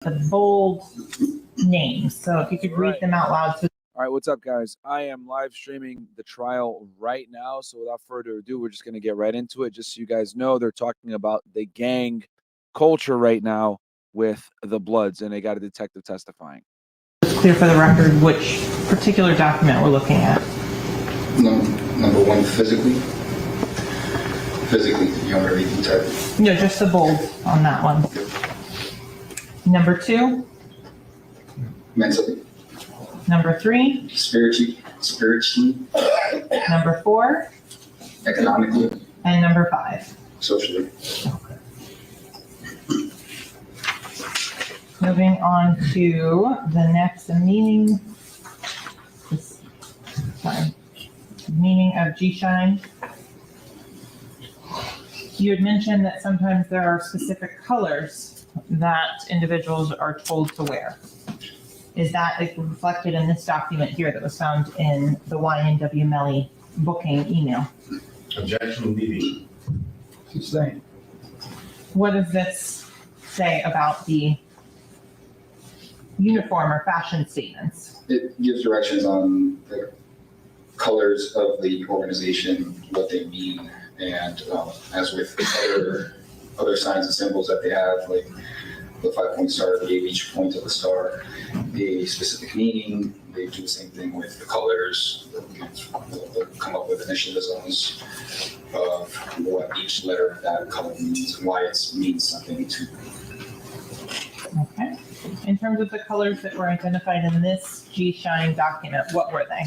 the bold names. So if you could read them out loud. All right, what's up, guys? I am live streaming the trial right now. So without further ado, we're just going to get right into it. Just so you guys know, they're talking about the gang culture right now with the Bloods, and they got a detective testifying. It's clear for the record which particular document we're looking at. Number one, physically. Physically, you want to read the type? No, just the bold on that one. Number 2. Mentally. Number 3. Spiritually. Number 4. Economically. And number 5. Socially. Moving on to the next meaning of G-shine. You had mentioned that sometimes there are specific colors that individuals are told to wear. Is that reflected in this document here that was found in the YNW Melly booking email? Objection leading. Sustained. What does this say about the uniform or fashion statements? It gives directions on the colors of the organization, what they mean, and as with other signs and symbols that they have, like the 5-point star, they gave each point of the star a specific meaning. They do the same thing with the colors. They'll come up with initialisms of what each letter of that color means and why it means something to them. Okay. In terms of the colors that were identified in this G-shine document, what were they?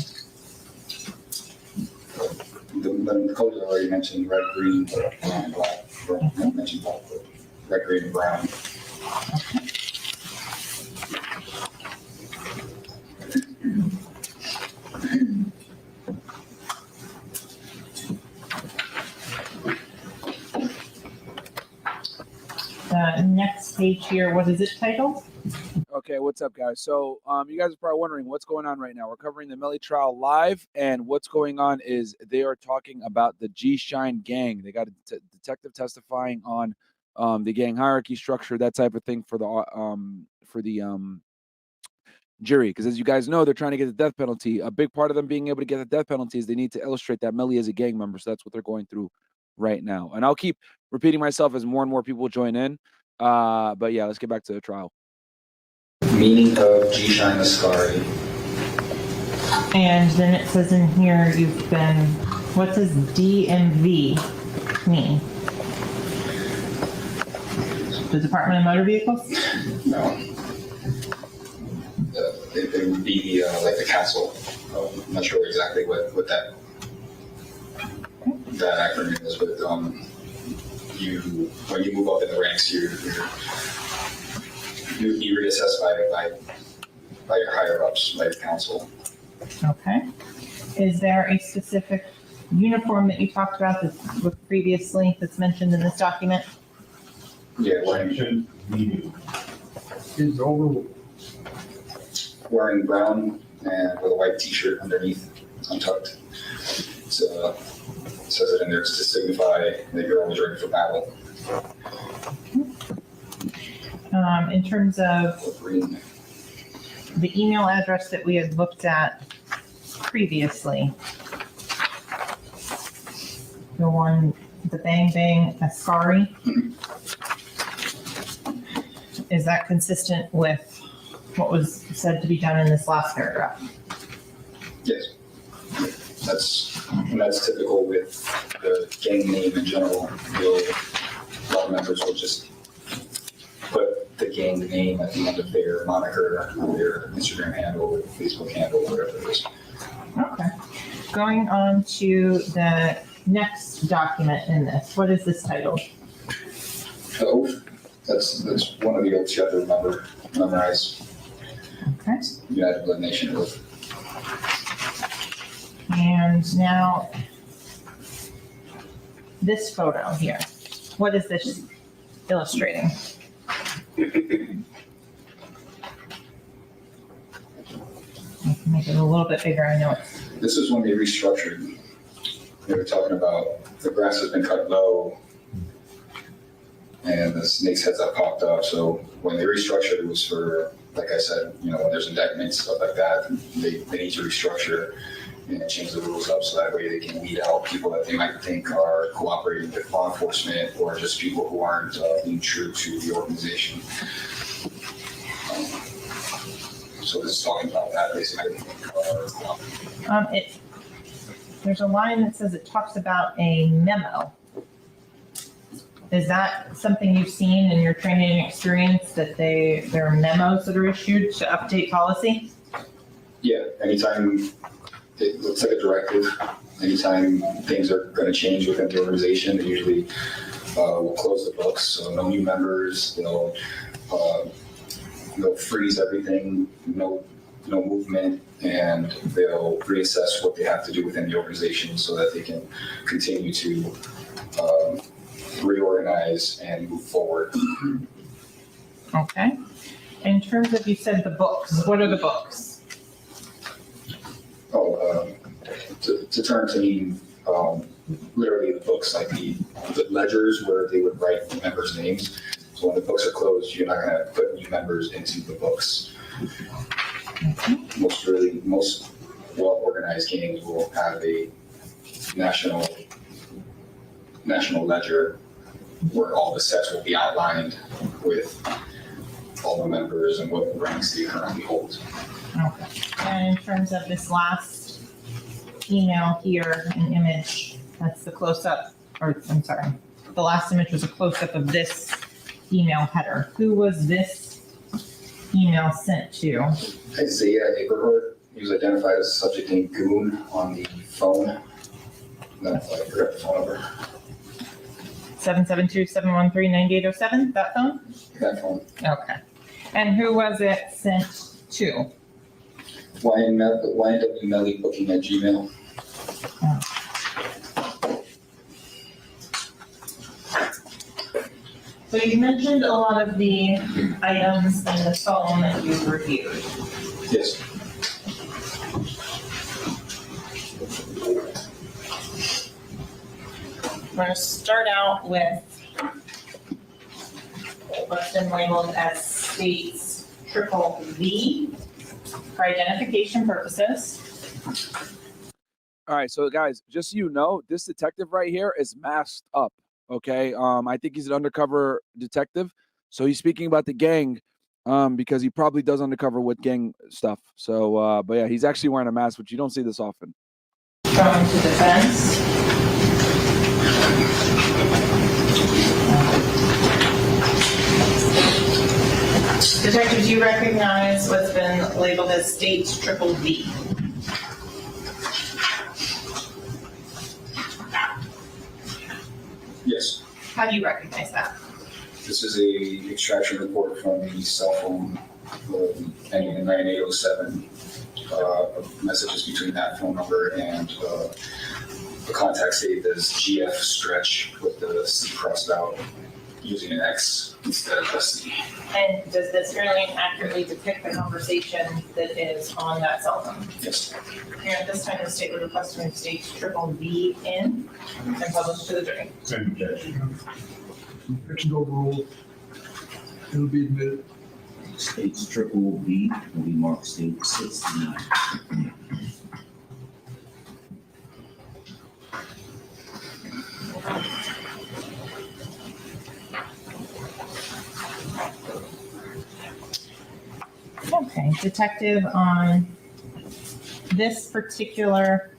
The colors I already mentioned, red, green, and black. I mentioned black, but red, green, and brown. Okay. The next page here, what is it titled? Okay, what's up, guys? So you guys are probably wondering what's going on right now. We're covering the Melly trial live, and what's going on is they are talking about the G-shine gang. They got a detective testifying on the gang hierarchy structure, that type of thing for the jury. Because as you guys know, they're trying to get the death penalty. A big part of them being able to get the death penalty is they need to illustrate that Melly is a gang member. So that's what they're going through right now. And I'll keep repeating myself as more and more people join in. But yeah, let's get back to the trial. Meaning of G-shine Ascari. And then it says in here you've been, what does DMV mean? The Department of Motor Vehicles? No. It would be like the council. I'm not sure exactly what that acronym is, but when you move up in the ranks, you would be reassessed by your higher ups, by the council. Okay. Is there a specific uniform that you talked about previously that's mentioned in this document? Yeah, wearing brown and with a white t-shirt underneath, untucked. So it says it in there to signify that you're always ready for battle. In terms of the email address that we had looked at previously, the one, the Bang Bang Ascari, is that consistent with what was said to be done in this last paragraph? Yes. That's typical with the gang name in general. A lot of members will just put the gang name at the end of their moniker, their Instagram handle, their Facebook handle, whatever it is. Okay. Going on to the next document in this, what is this titled? The oath. That's one of the oaths you have to memorize. Okay. United Blood Nation oath. And now this photo here, what is this illustrating? I can make it a little bit bigger, I know it's. This is when they restructured. They were talking about the grass has been cut low and the snake's heads up popped up. So when they restructured, it was for, like I said, when there's indictments, stuff like that, they need to restructure and change the rules up so that way they can weed out people that they might think are cooperating with law enforcement or just people who aren't being true to the organization. So this is talking about that basically. There's a line that says it talks about a memo. Is that something you've seen in your training and experience, that there are memos that are issued to update policy? Yeah, anytime it looks like a directive, anytime things are going to change within the organization, they usually will close the books. So no new members, they'll freeze everything, no movement, and they'll reassess what they have to do within the organization so that they can continue to reorganize and move forward. Okay. In terms of, you said the books, what are the books? To turn to mean literally the books, like the ledgers where they would write the members' names. So when the books are closed, you're not going to put new members into the books. Most well-organized gangs will have a national ledger where all the sets will be outlined with all the members and what ranks they currently hold. Okay. And in terms of this last email here, an image, that's the close-up, or I'm sorry, the last image was a close-up of this email header. Who was this email sent to? Isaiah Aberhart. He was identified as a subject named Goon on the phone. No, I forgot the phone number. 772-713-9807, that phone? That phone. Okay. And who was it sent to? YNW Melly booking at Gmail. So you mentioned a lot of the items in the phone that you reviewed. Yes. I'm going to start out with what's been labeled as states V for identification purposes. All right, so guys, just so you know, this detective right here is masked up. Okay, I think he's an undercover detective, so he's speaking about the gang, because he probably does undercover with gang stuff. So, but yeah, he's actually wearing a mask, which you don't see this often. Going to defense. Detectives, you recognize what's been labeled as states V. Yes. How do you recognize that? This is a extraction report from the cell phone ending in 9807. Messages between that phone number and the contact saved as GF stretch with the C crossed out using an X instead of a C. And does this fairly accurately depict the conversation that is on that cell phone? Yes. Here at this time, the state would request to state V in and publish to the jury. Same objection. Objection overruled. It'll be admitted. States V will be marked state 69. Okay, detective, on this particular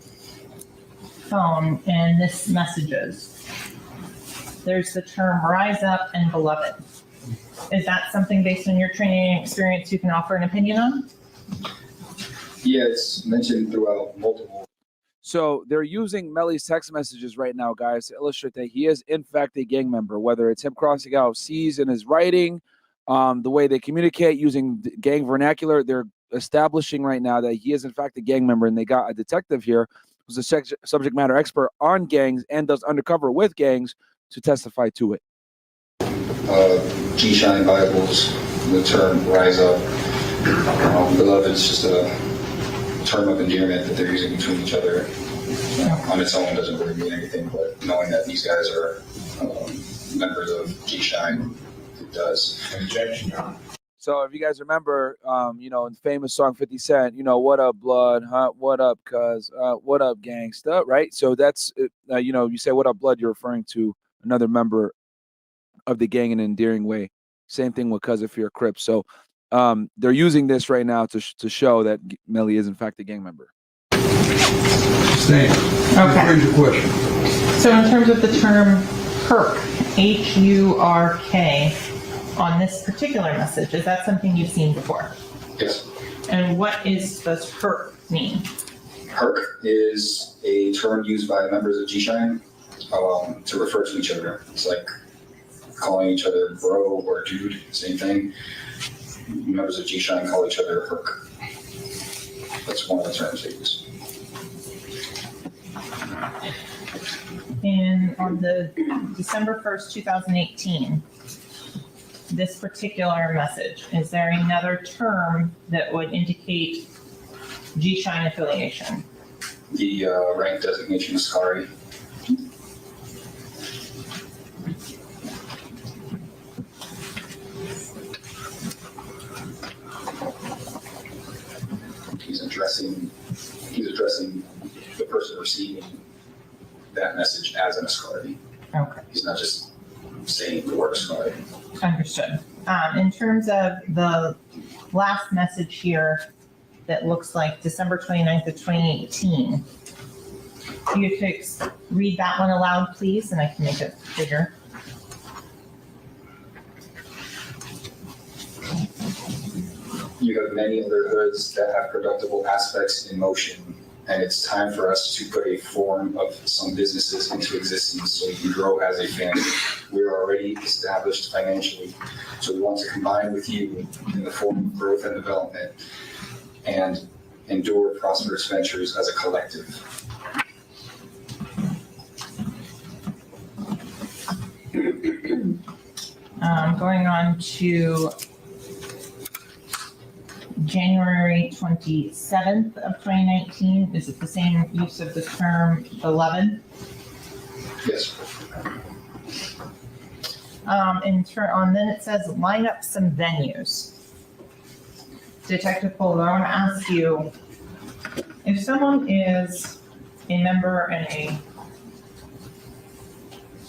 phone and this messages, there's the term rise up and beloved. Is that something based on your training and experience you can offer an opinion on? Yeah, it's mentioned throughout multiple. So they're using Melly's text messages right now, guys, to illustrate that he is in fact a gang member, whether it's him crossing out C's in his writing, the way they communicate using gang vernacular. They're establishing right now that he is in fact a gang member, and they got a detective here who's a subject matter expert on gangs and does undercover with gangs to testify to it. G-Shine Bibles, the term rise up. Beloved is just a term of endearment that they're using between each other. On its own doesn't really mean anything, but knowing that these guys are members of G-Shine, it does. Objection, Your Honor. So if you guys remember, in the famous song 50 Cent, what up, blood, huh? What up, cuz? What up, gangsta, right? So that's, you say what up, blood, you're referring to another member of the gang in an endearing way. Same thing with cuz if you're a Crip. So they're using this right now to show that Melly is in fact a gang member. Stan, Okay. raise your question. So in terms of the term HURK, H-U-R-K, on this particular message, is that something you've seen before? Yes. And what does HURK mean? Herc is a term used by members of G-Shine to refer to each other. It's like calling each other bro or dude, same thing. Members of G-Shine call each other Herc. That's one of the terms they use. And on the December 1st, 2018, this particular message, is there another term that would indicate G-Shine affiliation? The rank designation is Scary. He's addressing the person receiving that message as an Ascari. Okay, He's not just saying the word Ascari. understood. In terms of the last message here that looks like December 29th of 2018, you could read that one aloud, please, and I can make it bigger. You have many other hoods that have productive aspects in motion, and it's time for us to put a form of some businesses into existence so we can grow as a family. We're already established financially, so we want to combine with you in the form of growth and development and endure prosperous ventures as a collective. Going on to January 27th of 2019, is it the same use of the term beloved? Yes. Then it says line up some venues. Detective Fuller, I want to ask you, if someone is a member in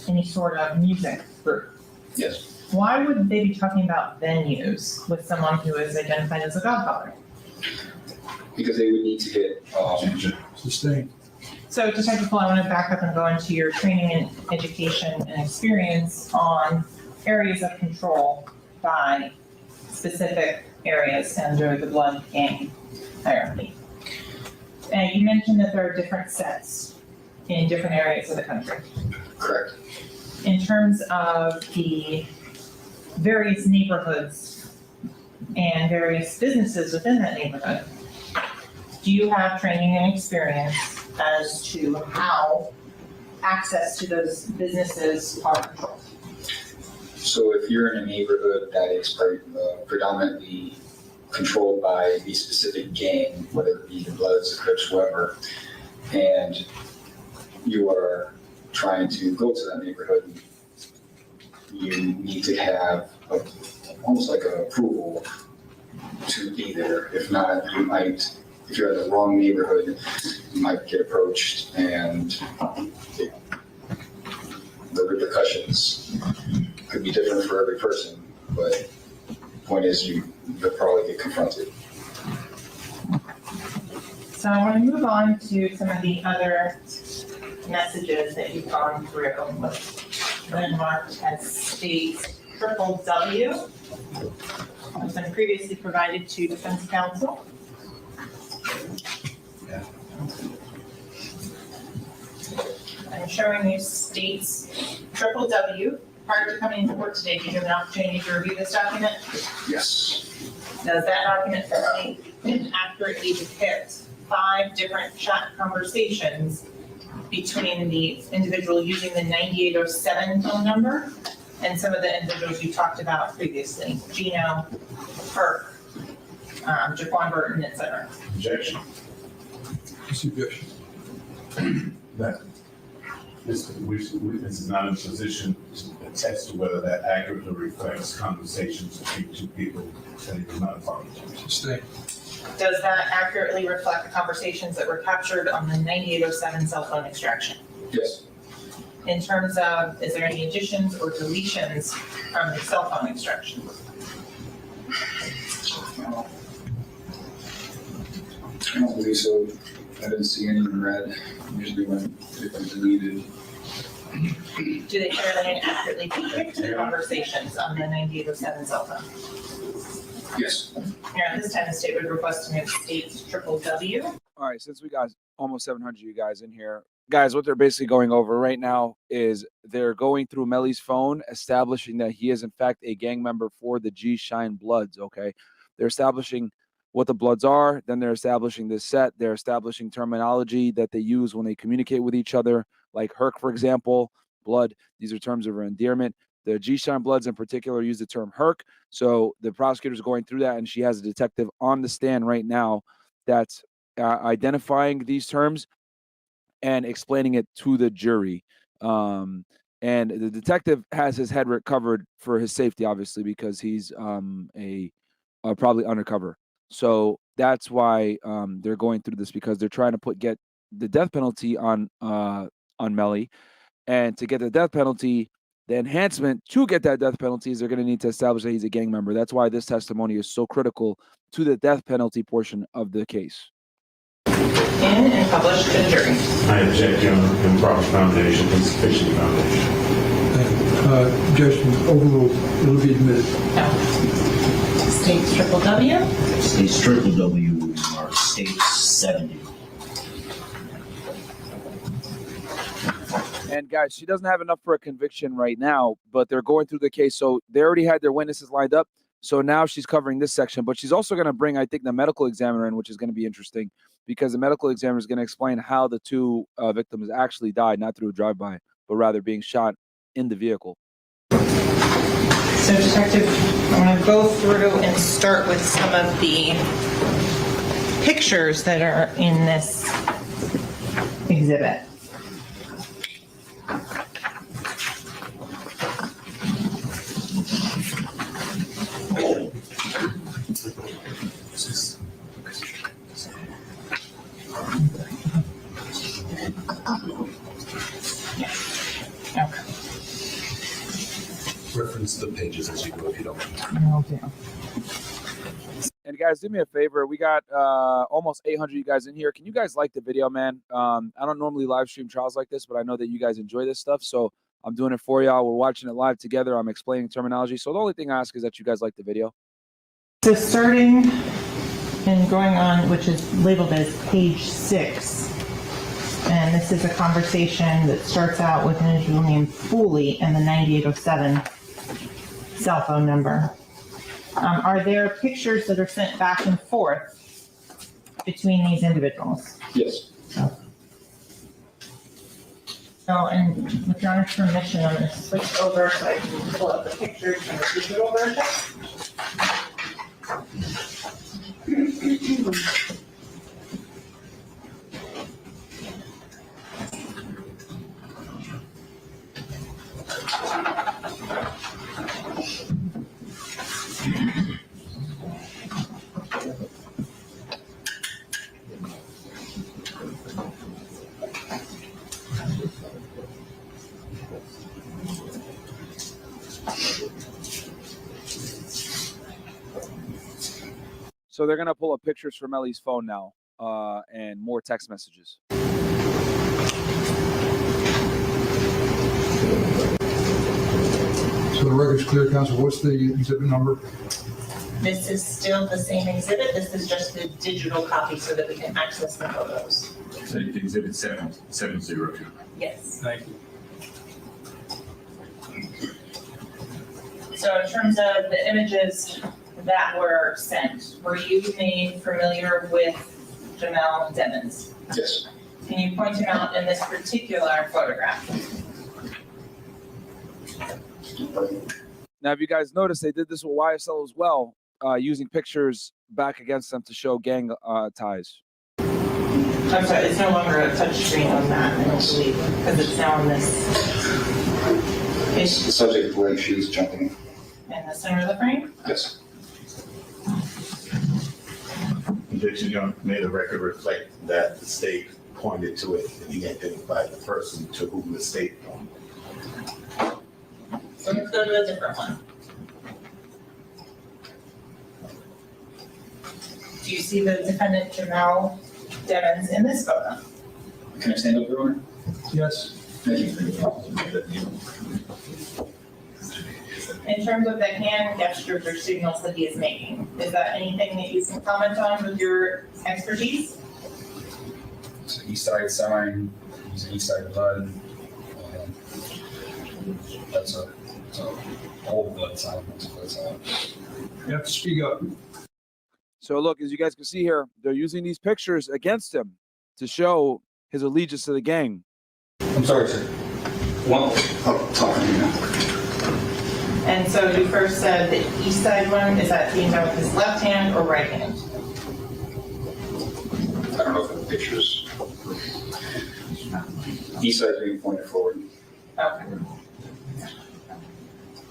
any sort of music group, Yes. why would they be talking about venues with someone who is identified as a godfather? Because they would need to get Sustained. So Detective Fuller, I want to back up and go into your training and education and experience on areas of control by specific areas under the blood gang hierarchy. And you mentioned that there are different sets in different areas of the country. correct. In terms of the various neighborhoods and various businesses within that neighborhood, do you have training and experience as to how access to those businesses are controlled? So if you're in a neighborhood that is predominantly controlled by a specific gang, whether it be the Bloods, the Crips, whoever, and you are trying to go to that neighborhood, you need to have almost like an approval to be there. If not, you might, if you're in the wrong neighborhood, you might get approached and the repercussions could be different for every person, but the point is you'll probably get confronted. So I want to move on to some of the other messages that you've gone through with landmarked as states W, has been previously provided to defense counsel. I'm showing you states W. Prior to coming into court today, did you have an opportunity to review this document? Yes. Does that document accurately depict 5 different chat conversations between the individual using the 9807 phone number and some of the individuals you talked about previously, Gino, Kirk, Jaquan Burton, et cetera? Objection. Suggestion. That This is not in a position to attest to whether that accurately reflects conversations between two people that he was not a part of. Sustained. Does that accurately reflect the conversations that were captured on the 9807 cell phone extraction? Yes. In terms of, is there any additions or deletions from the cell phone extraction? I don't believe so. I didn't see any in red. Usually when if they're deleted. Do they fairly and accurately depict the conversations on the 9807 cell phone? Yes. Here, at this time, the state would request to move states W. All right, since we got almost 700 of you guys in here, guys, what they're basically going over right now is they're going through Melly's phone, establishing that he is in fact a gang member for the G Shine Bloods. Okay, they're establishing what the Bloods are, then they're establishing this set, they're establishing terminology that they use when they communicate with each other, like Herc, for example, blood. These are terms of endearment. The G Shine Bloods in particular use the term Herc. So the prosecutor's going through that, and she has a detective on the stand right now that's identifying these terms and explaining it to the jury. And the detective has his head covered for his safety, obviously, because he's probably undercover. So that's why they're going through this, because they're trying to get the death penalty on Melly, and to get the death penalty, the enhancement to get that death penalty is they're going to need to establish that he's a gang member. That's why this testimony is so critical to the death penalty portion of the case. In and published to the jury. I object, Your Honor, improper foundation, insufficient foundation. Objection overruled. It'll be admitted. No. States W. States W are states 70. And guys, she doesn't have enough for a conviction right now, but they're going through the case. So they already had their witnesses lined up. So now she's covering this section, but she's also going to bring, I think, the medical examiner in, which is going to be interesting, because the medical examiner is going to explain how the two victims actually died, not through a drive-by, but rather being shot in the vehicle. So, Detective, I'm going to go through and start with some of the pictures that are in this exhibit. Okay. Reference the pages as you go if you don't. Will do. And guys, do me a favor. We got almost 800 of you guys in here. Can you guys like the video, man? I don't normally live stream trials like this, but I know that you guys enjoy this stuff. So I'm doing it for y'all. We're watching it live together. I'm explaining terminology. So the only thing I ask is that you guys like the video. So starting and going on, which is labeled as page 6. And this is a conversation that starts out with an individual named Foley and the 9807 cell phone number. Are there pictures that are sent back and forth between these individuals? Yes. So, and with your Honor's permission, I'm going to switch over so I can pull up the pictures from the digital version. So they're going to pull up pictures from Melly's phone now and more text messages. So the record's clear, counsel. What's the exhibit number? This is still the same exhibit. This is just the digital copy so that we can access the photos. So exhibit 702. Yes. Thank you. So in terms of the images that were sent, were you made familiar with Jamel Demons? Yes. Can you point him out in this particular photograph? Now, if you guys notice, they did this with YSL as well, using pictures back against them to show gang ties. I'm sorry, it's no longer a touch screen on that, I don't believe, because it's now in this. The subject blank shoes jumping. In the center of the frame? Yes. That you made the record reflect that the state pointed to it and he identified the person to whom the state pointed. So let's go to a different one. Do you see the defendant Jamal Devens in this photo? Can I stand up, Your Honor? Yes. Thank you. In terms of the hand gestures or signals that he is making, is that anything that you can comment on with your expertise? It's an east side sign, it's an east side blood. That's a whole blood sign. That's a blood sign. You have to speak up. So look, as you guys can see here, they're using these pictures against him to show his allegiance to the gang. I'm sorry, sir. Well, I'll talk to you now. And so you first said the east side one, is that being done with his left hand or right hand? I don't know if the pictures. East side being pointed forward, Okay.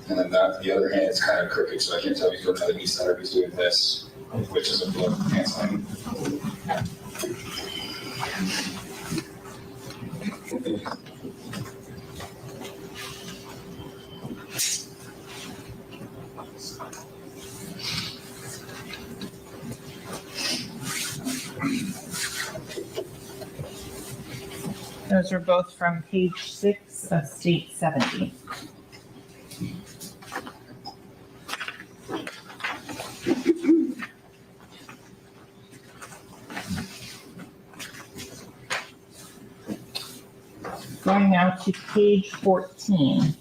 and then the other hand is kind of crooked, so I can't tell if he's doing another east side or if he's doing this, which is a blood hand sign. Those are both from page 6 of State 70. Going now to page 14.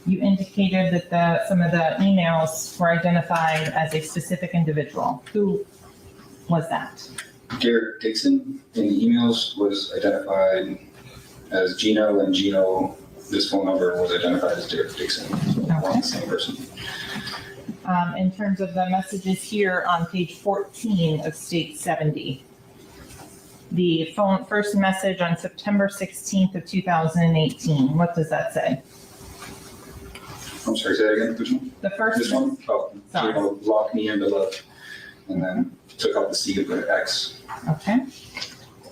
You indicated that some of the emails were identified as a specific individual. Who was that? Garrett Dixon in the emails was identified as Gino, and Gino, this phone number was identified as Derek Dixon. So one and the same person. In terms of the messages here on page 14 of State 70, the first message on September 16th of 2018, what does that say? I'm sorry, say that again, which one? The first This one? Oh, Sorry. Gino locked me into love, and then took out the C and put an X. Okay.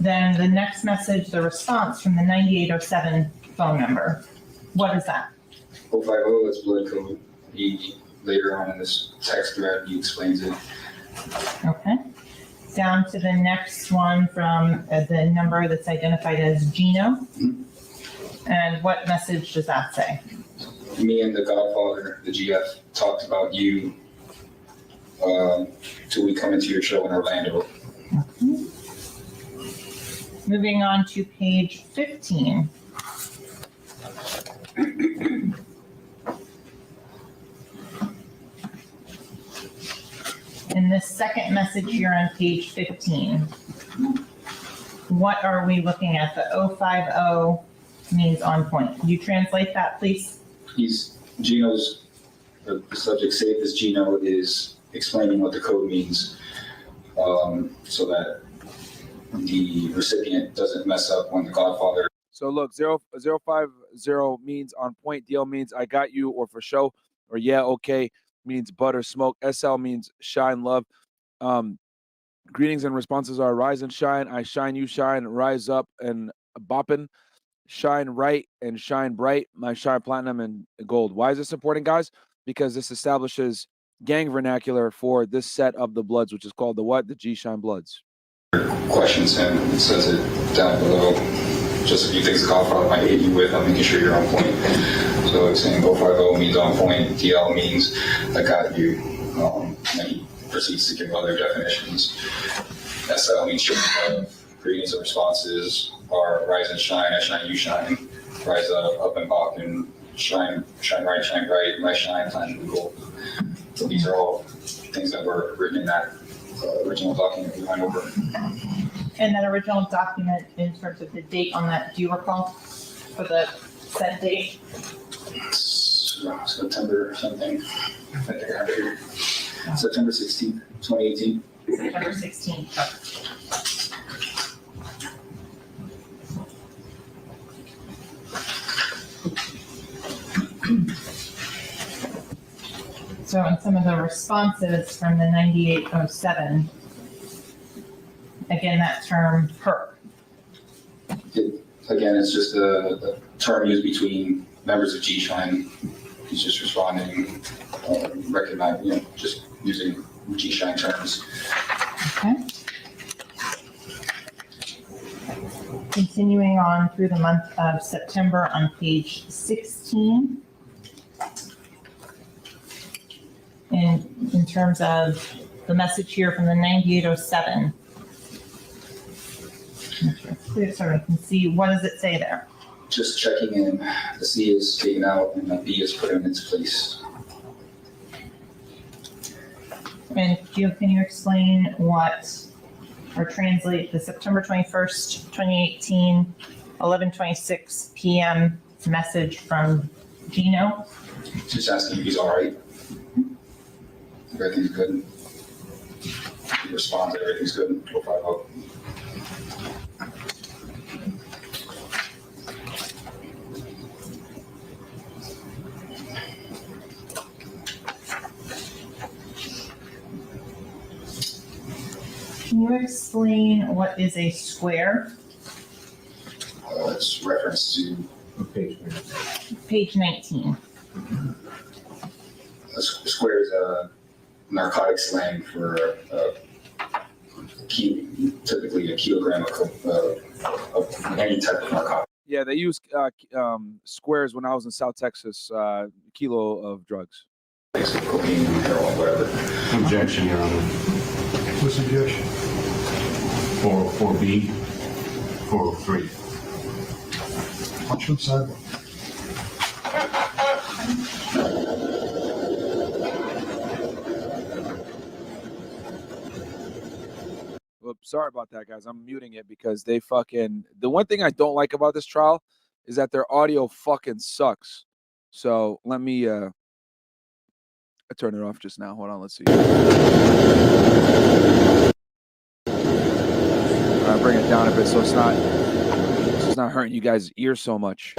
Then the next message, the response from the 9807 phone number. What is that? 050, that's blood code. He, later on in this text thread, he explains it. Okay. Down to the next one from the number that's identified as Gino. And what message does that say? Me and the Godfather, the GF, talked about you till we come into your show in Orlando. Okay. Moving on to page 15. In this second message here on page 15, what are we looking at? The 050 means on point. Can you translate that, please? Gino's, the subject saved as Gino is explaining what the code means, so that the recipient doesn't mess up when the Godfather. So look, 050 means on point, DL means I got you or for show, or yeah, okay means butter smoke, SL means shine love. Greetings and responses are rise and shine, I shine, you shine, rise up and boppin', shine right and shine bright, my shine platinum and gold. Why is this important, guys? Because this establishes gang vernacular for this set of the Bloods, which is called the what? The G Shine Bloods. Questions him, it says it down below. Just a few things the Godfather might hit you with, I'm making sure you're on point. So it's saying 050 means on point, DL means I got you. And he proceeds to give other definitions. SL means showing love. Greetings and responses are rise and shine, I shine, you shine. Rise up and pop, and shine right, shine bright, my shine, platinum and gold. So these are all things that were written in that original document we went over. And that original document, in terms of the date on that, do you recall for the set date? September something. I think I have it here. September 16th, 2018. September 16th. So in some of the responses from the 9807, again, that term perk. Again, it's just a term used between members of G-Shine. He's just responding, just using G-Shine terms. Okay. Continuing on through the month of September on page 16. In terms of the message here from the 9807. Clear so I can see, what does it say there? Just checking in. The C is taken out and the B is put in its place. And can you explain what, or translate the September 21st, 2018, 11:26 p.m. message from Gino? Just asking if he's all right. If everything's good. He responds, everything's good. Go 5-0. Can you explain what is a square? It's reference to Page 19. a square is a narcotic slang for typically a kilogram of any type of narcotic. Yeah, they use squares when I was in South Texas, kilo of drugs. Cocaine, heroin, whatever. Objection, Your Honor. What's the objection? 4B, 403. Watch one side. Well, sorry about that, guys. I'm muting it because they fucking. The one thing I don't like about this trial is that their audio fucking sucks. So let me. I turned it off just now. Hold on. Let's see. Bring it down a bit so it's not hurting you guys' ears so much.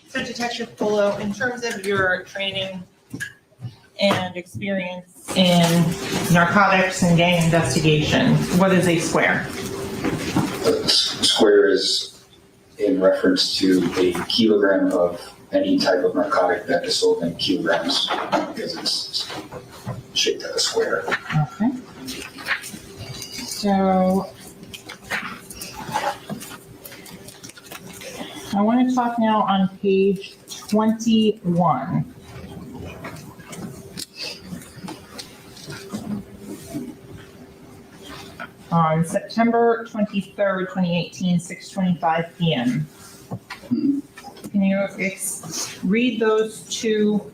So Detective Polo, in terms of your training and experience in narcotics and gang investigation, what is a square? A square is in reference to a kilogram of any type of narcotic that is sold in kilograms because it's shaped as a square. Okay. So I want to talk now on page 21. On September 23rd, 2018, 6:25 p.m. Can you read those two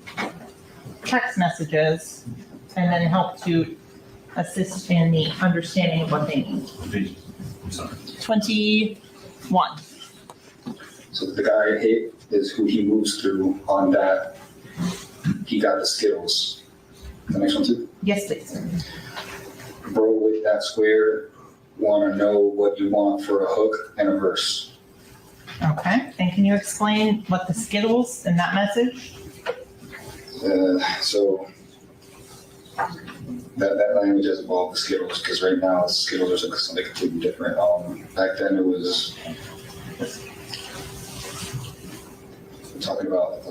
text messages and then help to assist in the understanding of what they mean? I'm sorry. 21. So the guy hit is who he moves through on that. He got the Skittles. The next one too? Yes, please. Bro with that square, want to know what you want for a hook and a verse. Okay. And can you explain what the Skittles in that message? So that language has evolved the Skittles, because right now Skittles are something completely different. Back then it was talking about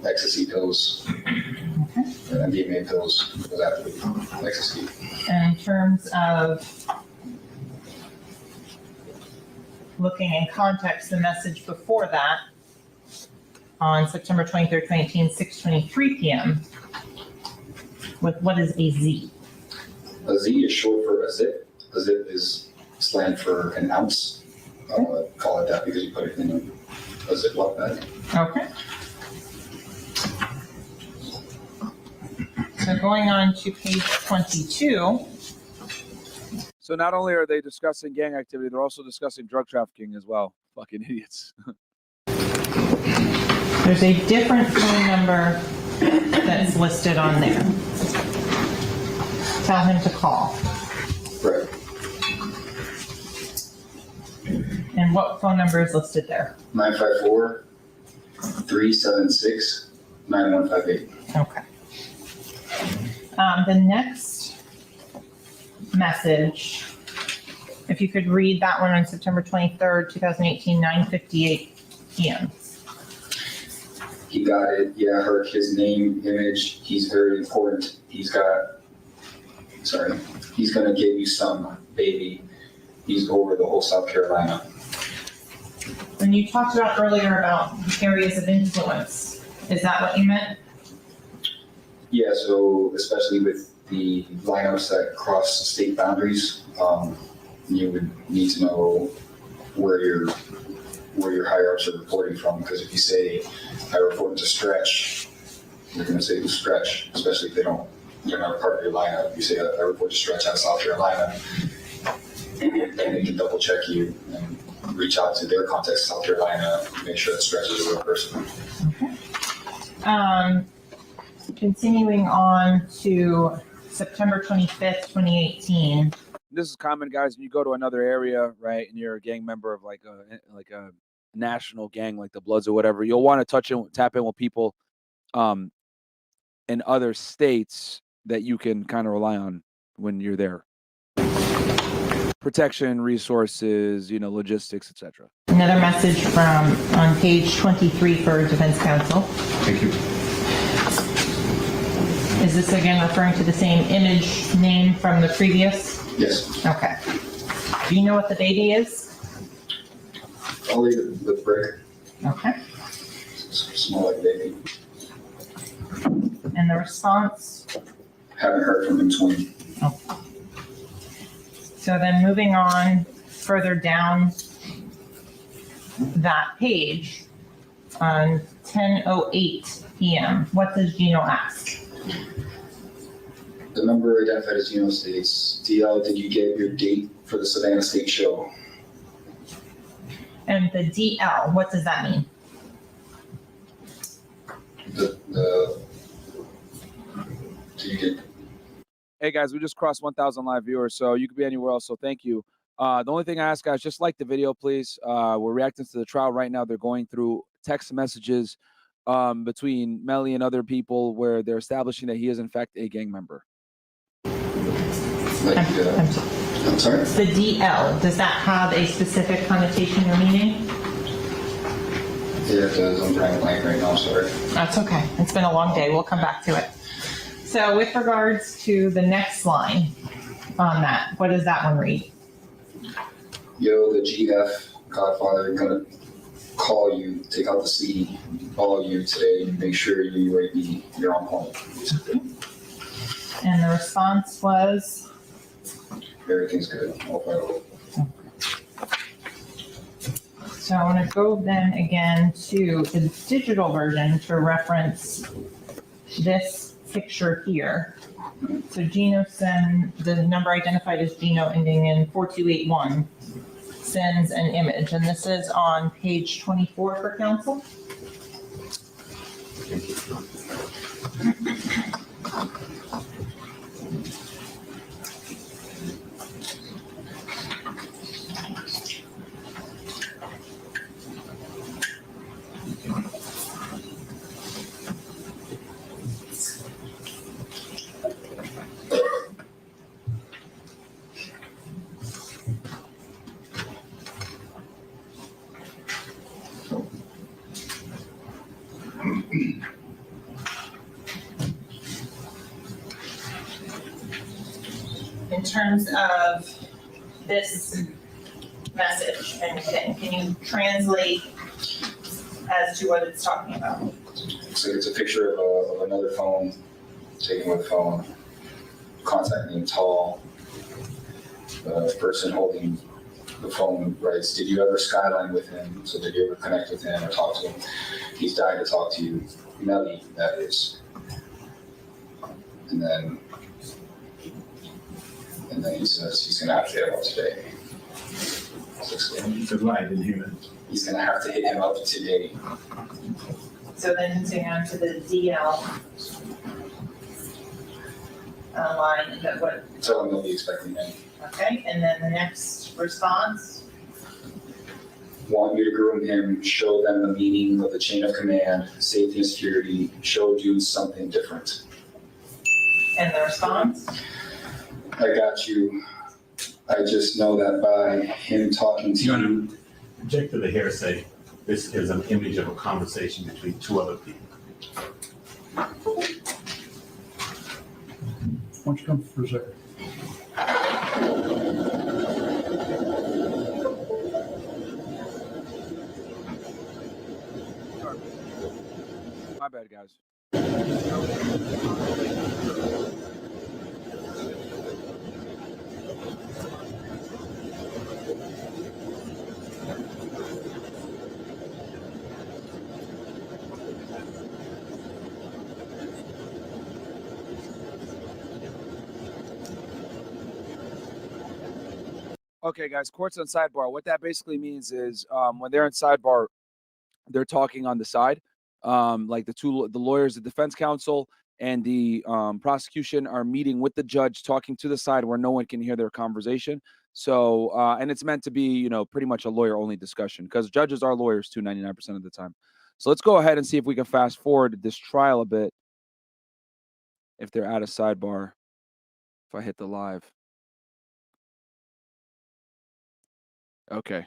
ecstasy pills, and MDMA pills was after ecstasy. And in terms of looking in context, the message before that on September 23rd, 2018, 6:23 p.m. What is a Z? A Z is short for a zip. A zip is slang for an ounce. Call it that because you put it in a Ziploc bag. Okay. So going on to page 22. So not only are they discussing gang activity, they're also discussing drug trafficking as well. Fucking idiots. There's a different phone number that's listed on there. Tell him to call. Right. And what phone number is listed there? 954-376-9158. Okay. The next message, if you could read that one on September 23rd, 2018, 9:58 p.m. He got it. Yeah, I heard his name, image. He's very important. He's gonna give you some, baby. He's over the whole South Carolina. When you talked about earlier about areas of influence, is that what you meant? Yeah, so especially with the lineups that cross state boundaries, you would need to know where your higher ups are reporting from. Because if you say I report to Stretch, you're going to say who's Stretch, especially if they're not part of your lineup. You say I report to Stretch out of South Carolina, and they can double check you and reach out to their contacts in South Carolina, make sure that Stretch is a real person. Okay. Continuing on to September 25th, 2018. This is common, guys. When you go to another area, right, and you're a gang member of like a national gang, like the Bloods or whatever, you'll want to tap in with people in other states that you can kind of rely on when you're there. Protection, resources, logistics, etc. Another message from on page 23 for Defense Counsel. Thank you. Is this again referring to the same image name from the previous? Yes. Okay. Do you know what the baby is? I'll leave it with Brick. Okay. Small like baby. And the response? Haven't heard from him 20. Oh. So then moving on further down that page on 10:08 p.m. What does Gino ask? The number identified as Gino states, DL, did you get your date for the Savannah State Show? And the DL, what does that mean? Do you get? Hey guys, we just crossed 1,000 live viewers, so you could be anywhere else. So thank you. The only thing I ask, guys, just like the video, please. We're reacting to the trial right now. They're going through text messages between Melly and other people where they're establishing that he is in fact a gang member. Like, I'm sorry? The DL, does that have a specific connotation or meaning? Yeah, it does. I'm drawing a blank right now. Sorry. That's okay. It's been a long day. We'll come back to it. So with regards to the next line on that, what does that one read? Yo, the GF Godfather gonna call you, take out the C, call you today, and make sure you UAB, you're on point. And the response was? Everything's good. All fine. So I want to go then again to the digital version to reference this picture here. So Gino the number identified as Gino ending in 4281 sends an image, and this is on page 24 for counsel. terms of this message and can you translate as to what it's talking about? So it's a picture of another phone, taken with a phone, contact name tall, person holding the phone writes, did you ever skyline with him? So did you ever connect with him or talk to him? He's dying to talk to you. Melly, that is. And then he says he's gonna have to hit him up today. It's a lie, I didn't hear that. He's gonna have to hit him up today. So then moving on to the DL line, that what, Tell him they'll be expecting him. okay, and then the next response, Want you to groom him, show them the meaning of the chain of command, safety and security, show dudes something different. and the response, I got you. I just know that by him talking to you. Object to the hearsay. This is an image of a conversation between two other people. Why don't you come for a second? My bad, guys. Okay, guys, court's on sidebar. What that basically means is when they're in sidebar, they're talking on the side. Like the lawyers, the defense counsel, and the prosecution are meeting with the judge, talking to the side where no one can hear their conversation. So, and it's meant to be, you know, pretty much a lawyer-only discussion because judges are lawyers too, 99% of the time. So let's go ahead and see if we can fast forward this trial a bit. If they're at a sidebar, if I hit the live. Okay.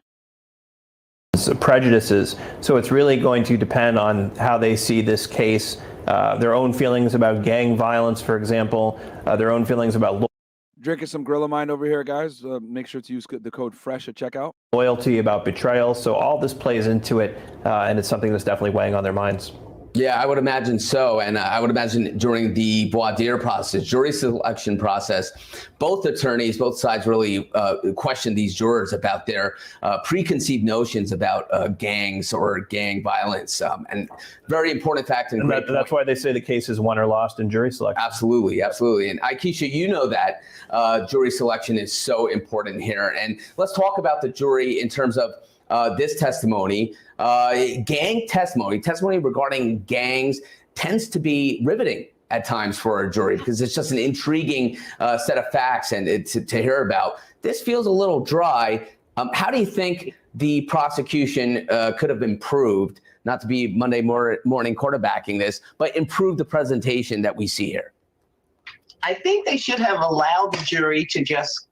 Prejudices. So it's really going to depend on how they see this case, their own feelings about gang violence, for example, their own feelings about Drinking some Gorilla Mind over here, guys. Make sure to use the code FRESH at checkout. loyalty, about betrayal. So all this plays into it, and it's something that's definitely weighing on their minds. Yeah, I would imagine so. And I would imagine during the voir dire process, jury selection process, both attorneys, both sides really question these jurors about their preconceived notions about gangs or gang violence. And very important fact. And that's why they say the case is won or lost in jury selection. Absolutely, absolutely. And Aikisha, you know that jury selection is so important here. And let's talk about the jury in terms of this testimony. Gang testimony regarding gangs tends to be riveting at times for a jury because it's just an intriguing set of facts and to hear about. This feels a little dry. How do you think the prosecution could have improved, not to be Monday morning quarterbacking this, but improve the presentation that we see here? I think they should have allowed the jury to just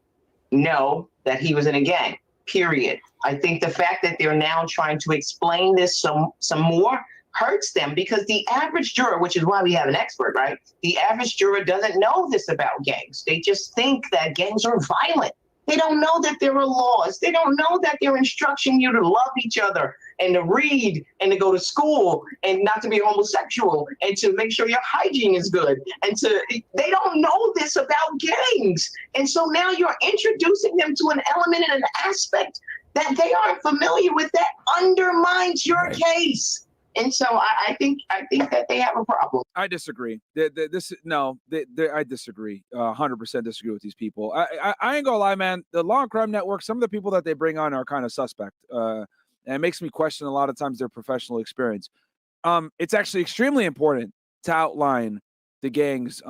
know that he was in a gang, period. I think the fact that they're now trying to explain this some more hurts them because the average juror, which is why we have an expert, right? The average juror doesn't know this about gangs. They just think that gangs are violent. They don't know that there are laws. They don't know that they're instructing you to love each other and to read and to go to school and not to be homosexual and to make sure your hygiene is good. They don't know this about gangs. And so now you're introducing them to an element and an aspect that they aren't familiar with that undermines your case. And so I think that they have a problem. I disagree. I disagree. 100% disagree with these people. I ain't gonna lie, man. The Law and Crime Network, some of the people that they bring on are kind of suspect. And it makes me question a lot of times their professional experience. It's actually extremely important to outline the gang's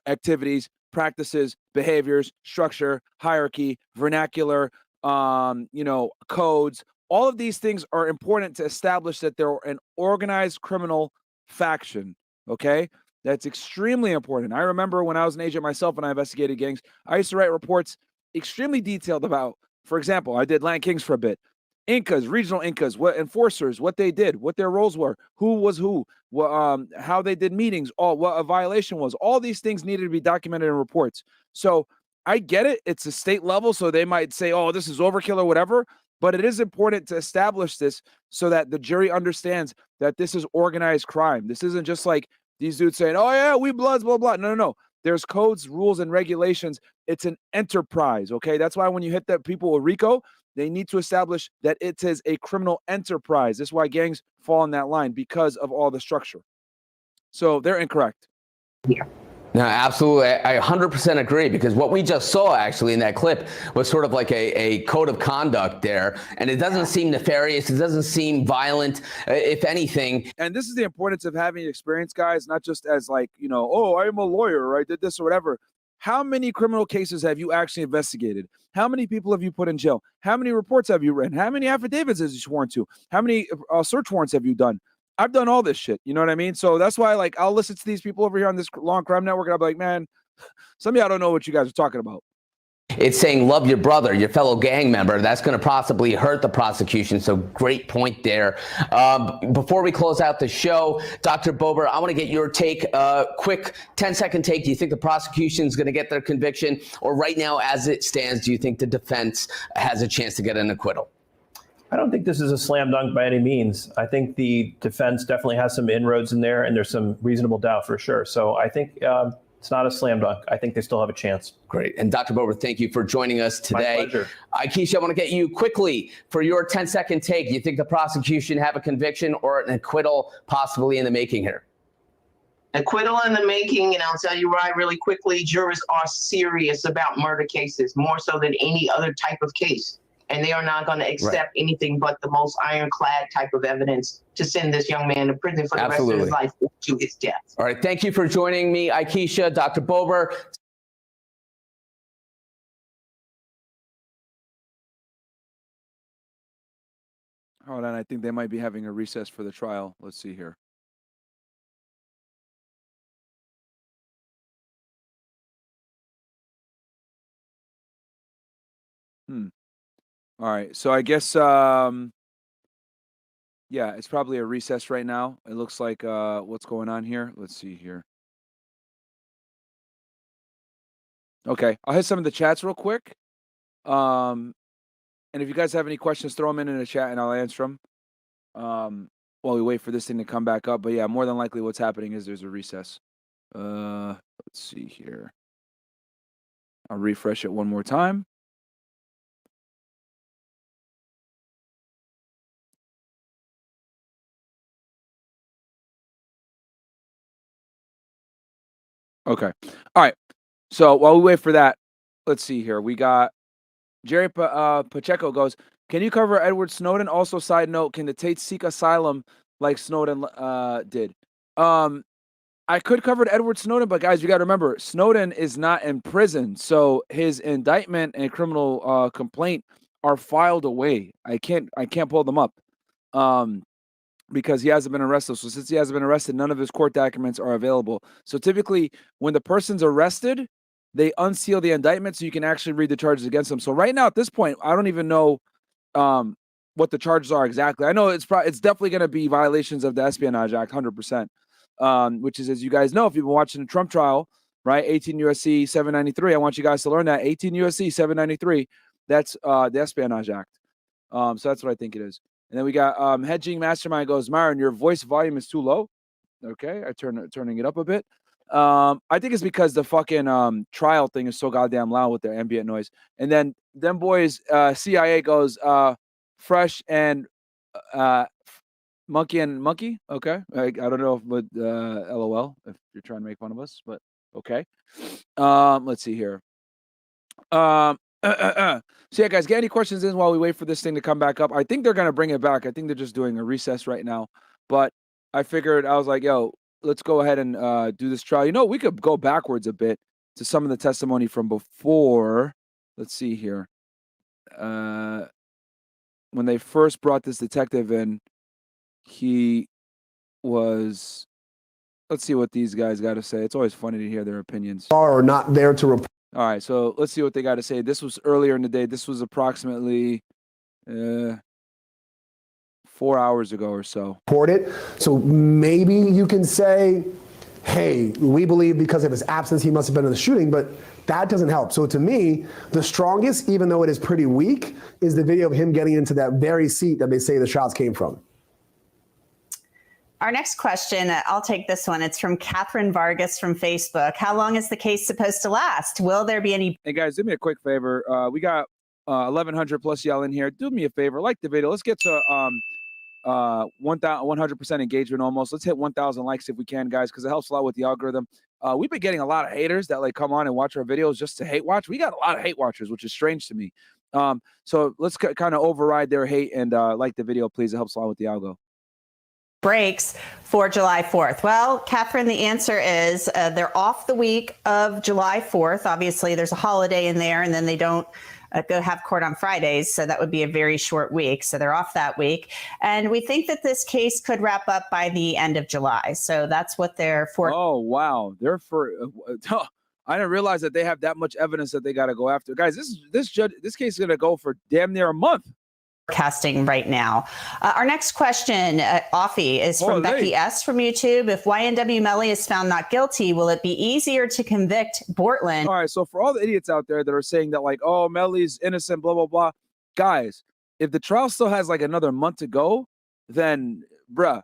activities, practices, behaviors, structure, hierarchy, vernacular, codes. All of these things are important to establish that they're an organized criminal faction. Okay, that's extremely important. I remember when I was an agent myself and I investigated gangs, I used to write reports extremely detailed about, for example, I did Land Kings for a bit. Incas, regional Incas, what enforcers, what they did, what their roles were, who was who, how they did meetings, what a violation was. All these things needed to be documented in reports. So I get it. It's a state level, so they might say, oh, this is overkill or whatever. But it is important to establish this so that the jury understands that this is organized crime. This isn't just like these dudes saying, oh, yeah, we bloods, blah, blah. No, no, no. There's codes, rules, and regulations. It's an enterprise, okay? That's why when you hit the people with RICO, they need to establish that it is a criminal enterprise. This is why gangs fall in that line, because of all the structure. So they're incorrect. Yeah. No, absolutely. I 100% agree, because what we just saw actually in that clip was sort of like a code of conduct there. And it doesn't seem nefarious. It doesn't seem violent, if anything. And this is the importance of having experience, guys, not just as like, you know, oh, I'm a lawyer, or I did this or whatever. How many criminal cases have you actually investigated? How many people have you put in jail? How many reports have you written? How many affidavits have you sworn to? How many search warrants have you done? I've done all this shit. You know what I mean? So that's why, like, I'll listen to these people over here on this Long Crime Network, and I'll be like, man, some of y'all don't know what you guys are talking about. It's saying love your brother, your fellow gang member. That's going to possibly hurt the prosecution. So great point there. Before we close out the show, Dr. Bober, I want to get your take, quick 10-second take. Do you think the prosecution is going to get their conviction? Or right now, as it stands, do you think the defense has a chance to get an acquittal? I don't think this is a slam dunk by any means. I think the defense definitely has some inroads in there, and there's some reasonable doubt for sure. So I think it's not a slam dunk. I think they still have a chance. Great. And Dr. Bober, thank you for joining us today. My pleasure. Akeisha, I want to get you quickly for your 10-second take. Do you think the prosecution have a conviction or an acquittal possibly in the making here? Acquittal in the making, and I'll tell you why really quickly. Jurors are serious about murder cases, more so than any other type of case. And they are not going to accept anything but the most ironclad type of evidence to send this young man to prison for the rest of his life or to his death. All right. Thank you for joining me, Akeisha, Dr. Bober. Hold on. I think they might be having a recess for the trial. Let's see here. All right, so I guess, yeah, it's probably a recess right now. It looks like, what's going on here? Let's see here. Okay, I'll hit some of the chats real quick. And if you guys have any questions, throw them in the chat and I'll answer them while we wait for this thing to come back up. But yeah, more than likely what's happening is there's a recess. Let's see here. I'll refresh it one more time. Okay. All right. So while we wait for that, let's see here. We got Jerry Pacheco goes, can you cover Edward Snowden? Also, side note, can the Tate seek asylum like Snowden did? I could cover Edward Snowden, but guys, you got to remember, Snowden is not in prison. So his indictment and criminal complaint are filed away. I can't pull them up. Because he hasn't been arrested. So since he hasn't been arrested, none of his court documents are available. So typically, when the person's arrested, they unseal the indictment so you can actually read the charges against them. So right now, at this point, I don't even know what the charges are exactly. I know it's definitely going to be violations of the Espionage Act, 100%, which is, as you guys know, if you've been watching the Trump trial, right, 18 U.S.C. 793, I want you guys to learn that. 18 U.S.C. 793, that's the Espionage Act. So that's what I think it is. And then we got Hedging Mastermind goes, Myron, your voice volume is too low. Okay, turning it up a bit. I think it's because the fucking trial thing is so goddamn loud with their ambient noise. And then them boys, CIA goes, fresh and monkey and monkey. Okay, I don't know if LOL if you're trying to make fun of us, but okay. Let's see here. So yeah, guys, get any questions in while we wait for this thing to come back up. I think they're gonna bring it back. I think they're just doing a recess right now. But I figured, I was like, yo, let's go ahead and do this trial. You know, we could go backwards a bit to some of the testimony from before. Let's see here. When they first brought this detective in, he was. Let's see what these guys got to say. It's always funny to hear their opinions. Are not there to report. All right, so let's see what they got to say. This was earlier in the day. This was approximately 4 hours ago or so. Report it. So maybe you can say hey, we believe because of his absence he must have been in the shooting, but that doesn't help. So to me, the strongest, even though it is pretty weak, is the video of him getting into that very seat that they say the shots came from. Our next question, I'll take this one. It's from Catherine Vargas from Facebook. How long is the case supposed to last? Will there be any? Hey guys, do me a quick favor. We got 1,100 plus y'all in here. Do me a favor, like the video. Let's get to 100% engagement almost. Let's hit 1,000 likes if we can, guys, because it helps a lot with the algorithm. We've been getting a lot of haters that like come on and watch our videos just to hate watch. We got a lot of hate watchers, which is strange to me. So let's kind of override their hate and like the video, please. It helps a lot with the algo. Breaks for July 4th? Well, Catherine, the answer is they're off the week of July 4th. Obviously, there's a holiday in there, and then they don't go have court on Fridays, so that would be a very short week. So they're off that week. And we think that this case could wrap up by the end of July. So that's what they're for. Oh, wow. They're for... I didn't realize that they have that much evidence that they got to go after. Guys, this case is going to go for damn near a month. Forecasting right now. Our next question, Offie, is from Becky S. from YouTube. If YNW Melly is found not guilty, will it be easier to convict Bortlen? All right, so for all the idiots out there that are saying that, like, oh, Melly's innocent, blah, blah, blah. Guys, if the trial still has like another month to go, then, bruh,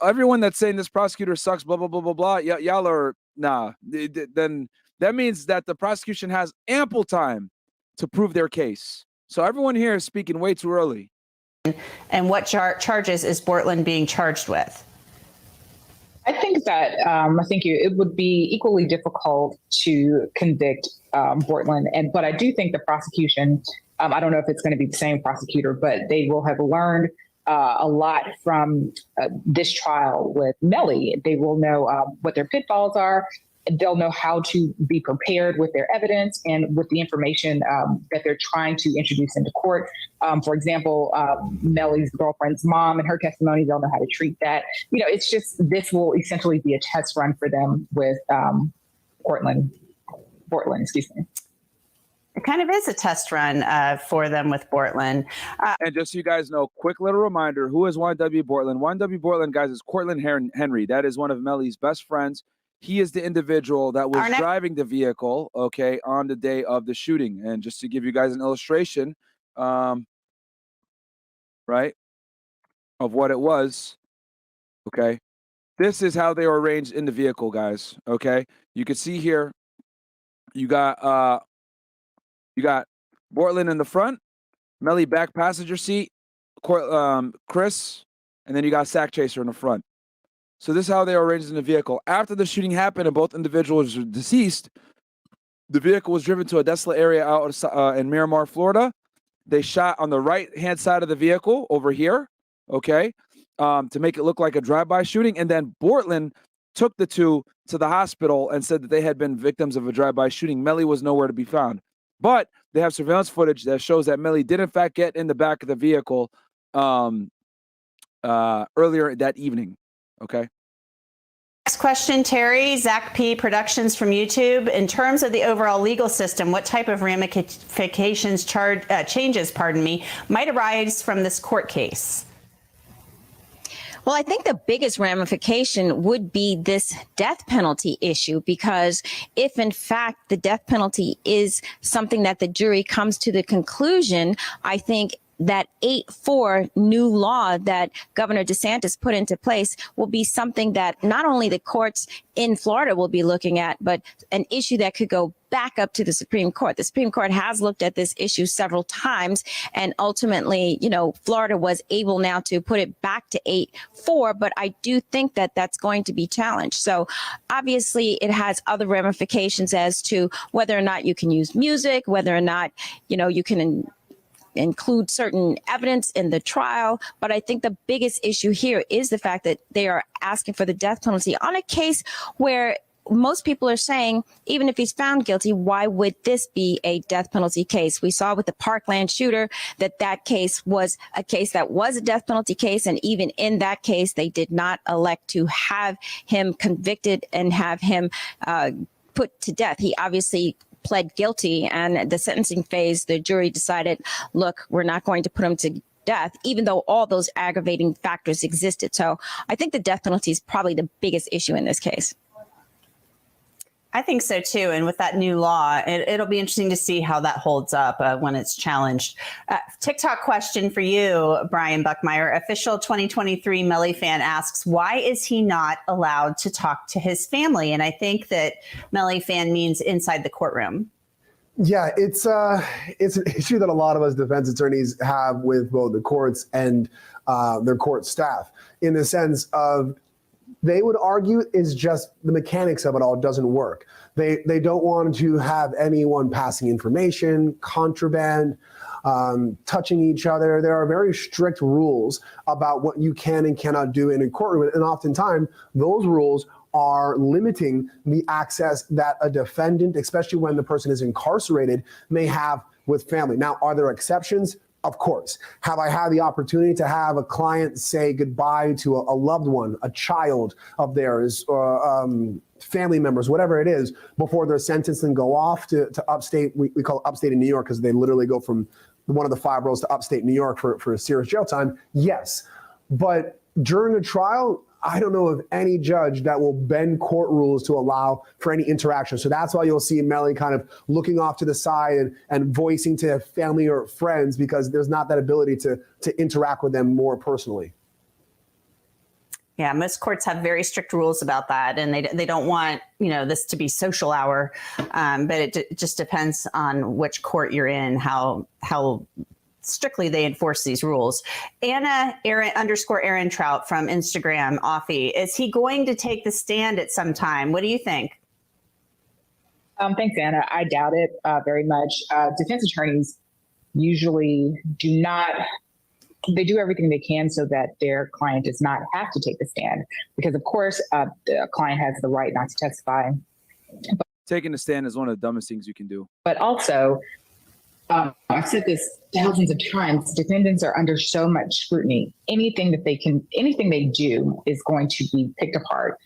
everyone that's saying this prosecutor sucks, blah, blah, blah, blah, blah, y'all are, nah. Then that means that the prosecution has ample time to prove their case. So everyone here is speaking way too early. And what charges is Bortlen being charged with? I think that it would be equally difficult to convict Bortlen, but I do think the prosecution, I don't know if it's going to be the same prosecutor, but they will have learned a lot from this trial with Melly. They will know what their pitfalls are. They'll know how to be prepared with their evidence and with the information that they're trying to introduce into court. For example, Melly's girlfriend's mom and her testimony, they'll know how to treat that. You know, it's just, this will essentially be a test run for them with Bortlen, excuse me. It kind of is a test run for them with Bortlen. And just so you guys know, quick little reminder, who is YNW Bortlen? YNW Bortlen, guys, is Cortland Henry. That is one of Melly's best friends. He is the individual that was driving the vehicle, okay, on the day of the shooting. And just to give you guys an illustration, right, of what it was, okay, this is how they were arranged in the vehicle, guys, okay? You can see here, you got Bortlen in the front, Melly back passenger seat, Chris, and then you got Sack Chaser in the front. So this is how they were arranged in the vehicle. After the shooting happened and both individuals were deceased, the vehicle was driven to a desolate area out in Miramar, Florida. They shot on the right-hand side of the vehicle over here, okay, to make it look like a drive-by shooting. And then Bortlen took the two to the hospital and said that they had been victims of a drive-by shooting. Melly was nowhere to be found. But they have surveillance footage that shows that Melly did, in fact, get in the back of the vehicle earlier that evening. Okay. Next question, Terry, Zach P. Productions from YouTube. In terms of the overall legal system, what type of ramifications, changes, might arise from this court case? Well, I think the biggest ramification would be this death penalty issue, because if in fact the death penalty is something that the jury comes to the conclusion, I think that 8-4 new law that Governor DeSantis put into place will be something that not only the courts in Florida will be looking at, but an issue that could go back up to the Supreme Court. The Supreme Court has looked at this issue several times, and ultimately, you know, Florida was able now to put it back to 8-4, but I do think that that's going to be challenged. So obviously it has other ramifications as to whether or not you can use music, whether or not, you know, you can include certain evidence in the trial. But I think the biggest issue here is the fact that they are asking for the death penalty on a case where most people are saying, even if he's found guilty, why would this be a death penalty case? We saw with the Parkland shooter that case was a case that was a death penalty case. And even in that case, they did not elect to have him convicted and have him put to death. He obviously pled guilty, and the sentencing phase, the jury decided, look, we're not going to put him to death, even though all those aggravating factors existed. So I think the death penalty is probably the biggest issue in this case. I think so too. And with that new law, it'll be interesting to see how that holds up when it's challenged. TikTok question for you, Brian Buckmeyer. Official 2023 Melly fan asks, why is he not allowed to talk to his family? And I think that Melly fan means inside the courtroom. Yeah, it's an issue that a lot of us defense attorneys have with both the courts and their court staff, in the sense of, they would argue is just the mechanics of it all doesn't work. They don't want to have anyone passing information, contraband, touching each other. There are very strict rules about what you can and cannot do in a courtroom. And oftentimes those rules are limiting the access that a defendant, especially when the person is incarcerated, may have with family. Now, are there exceptions? Of course. Have I had the opportunity to have a client say goodbye to a loved one, a child of theirs, or family members, whatever it is, before they're sentenced and go off to upstate? We call it upstate in New York because they literally go from one of the 5 boroughs to upstate New York for a serious jail time. Yes. But during a trial, I don't know of any judge that will bend court rules to allow for any interaction. So that's why you'll see Melly kind of looking off to the side and voicing to family or friends, because there's not that ability to interact with them more personally. Yeah, most courts have very strict rules about that, and they don't want, this to be social hour. But it just depends on which court you're in, how strictly they enforce these rules. Anna_Aaron Trout from Instagram, Offie, is he going to take the stand at some time? What do you think? Thanks, Anna. I doubt it very much. Defense attorneys usually do everything they can so that their client does not have to take the stand, because of course the client has the right not to testify. Taking the stand is one of the dumbest things you can do. But also, I've said this thousands of times, defendants are under so much scrutiny. Anything they do is going to be picked apart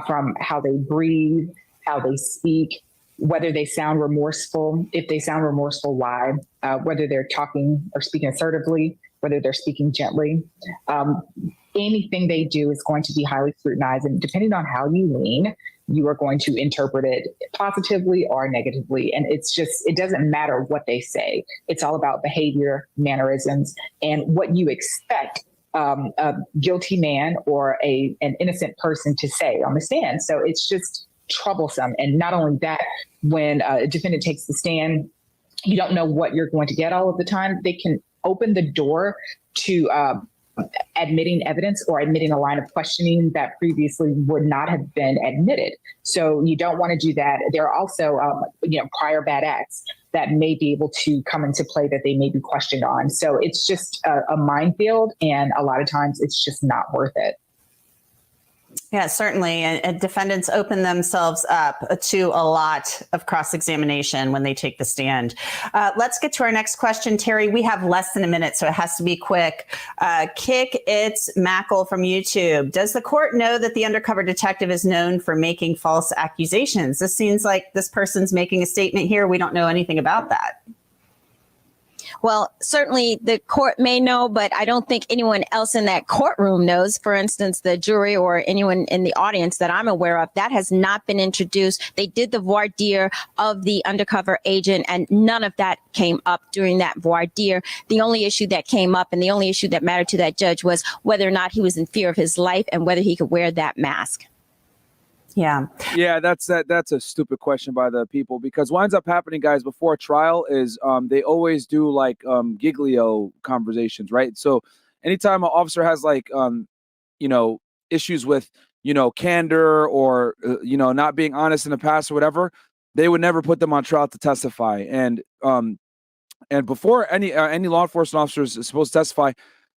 from how they breathe, how they speak, whether they sound remorseful. If they sound remorseful, why? Whether they're talking or speaking assertively, whether they're speaking gently. Anything they do is going to be highly scrutinized. And depending on how you lean, you are going to interpret it positively or negatively. And it doesn't matter what they say. It's all about behavior, mannerisms, and what you expect a guilty man or an innocent person to say on the stand. So it's just troublesome. And not only that, when a defendant takes the stand, you don't know what you're going to get all of the time. They can open the door to admitting evidence or admitting a line of questioning that previously would not have been admitted. So you don't want to do that. There are also, prior bad acts that may be able to come into play that they may be questioned on. So it's just a minefield, and a lot of times it's just not worth it. Yeah, certainly. And defendants open themselves up to a lot of cross-examination when they take the stand. Let's get to our next question, Terry. We have less than a minute, so it has to be quick. Kick It's Mackle from YouTube. Does the court know that the undercover detective is known for making false accusations? This seems like this person's making a statement here. We don't know anything about that. Well, certainly the court may know, but I don't think anyone else in that courtroom knows. For instance, the jury or anyone in the audience that I'm aware of, that has not been introduced. They did the voir dire of the undercover agent, and none of that came up during that voir dire. The only issue that came up and the only issue that mattered to that judge was whether or not he was in fear of his life and whether he could wear that mask. Yeah. Yeah, that's a stupid question by the people, because what ends up happening, guys, before a trial is they always do like giglio conversations, right? So anytime an officer has like issues with candor or not being honest in the past or whatever, they would never put them on trial to testify. And before any law enforcement officers is supposed to testify,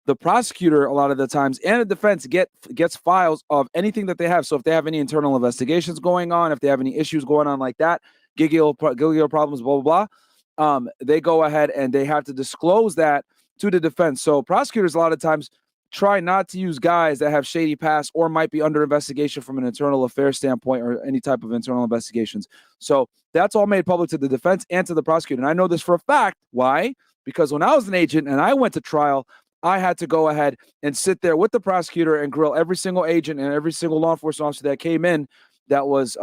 the prosecutor a lot of the times and the defense gets files of anything that they have. So if they have any internal investigations going on, if they have any issues going on like that, giglio problems, blah, blah, blah, they go ahead and they have to disclose that to the defense. So prosecutors a lot of times try not to use guys that have shady past or might be under investigation from an internal affairs standpoint or any type of internal investigations. So that's all made public to the defense and to the prosecutor. And I know this for a fact. Why? Because when I was an agent and I went to trial, I had to go ahead and sit there with the prosecutor and grill every single agent and every single law enforcement officer that came in that was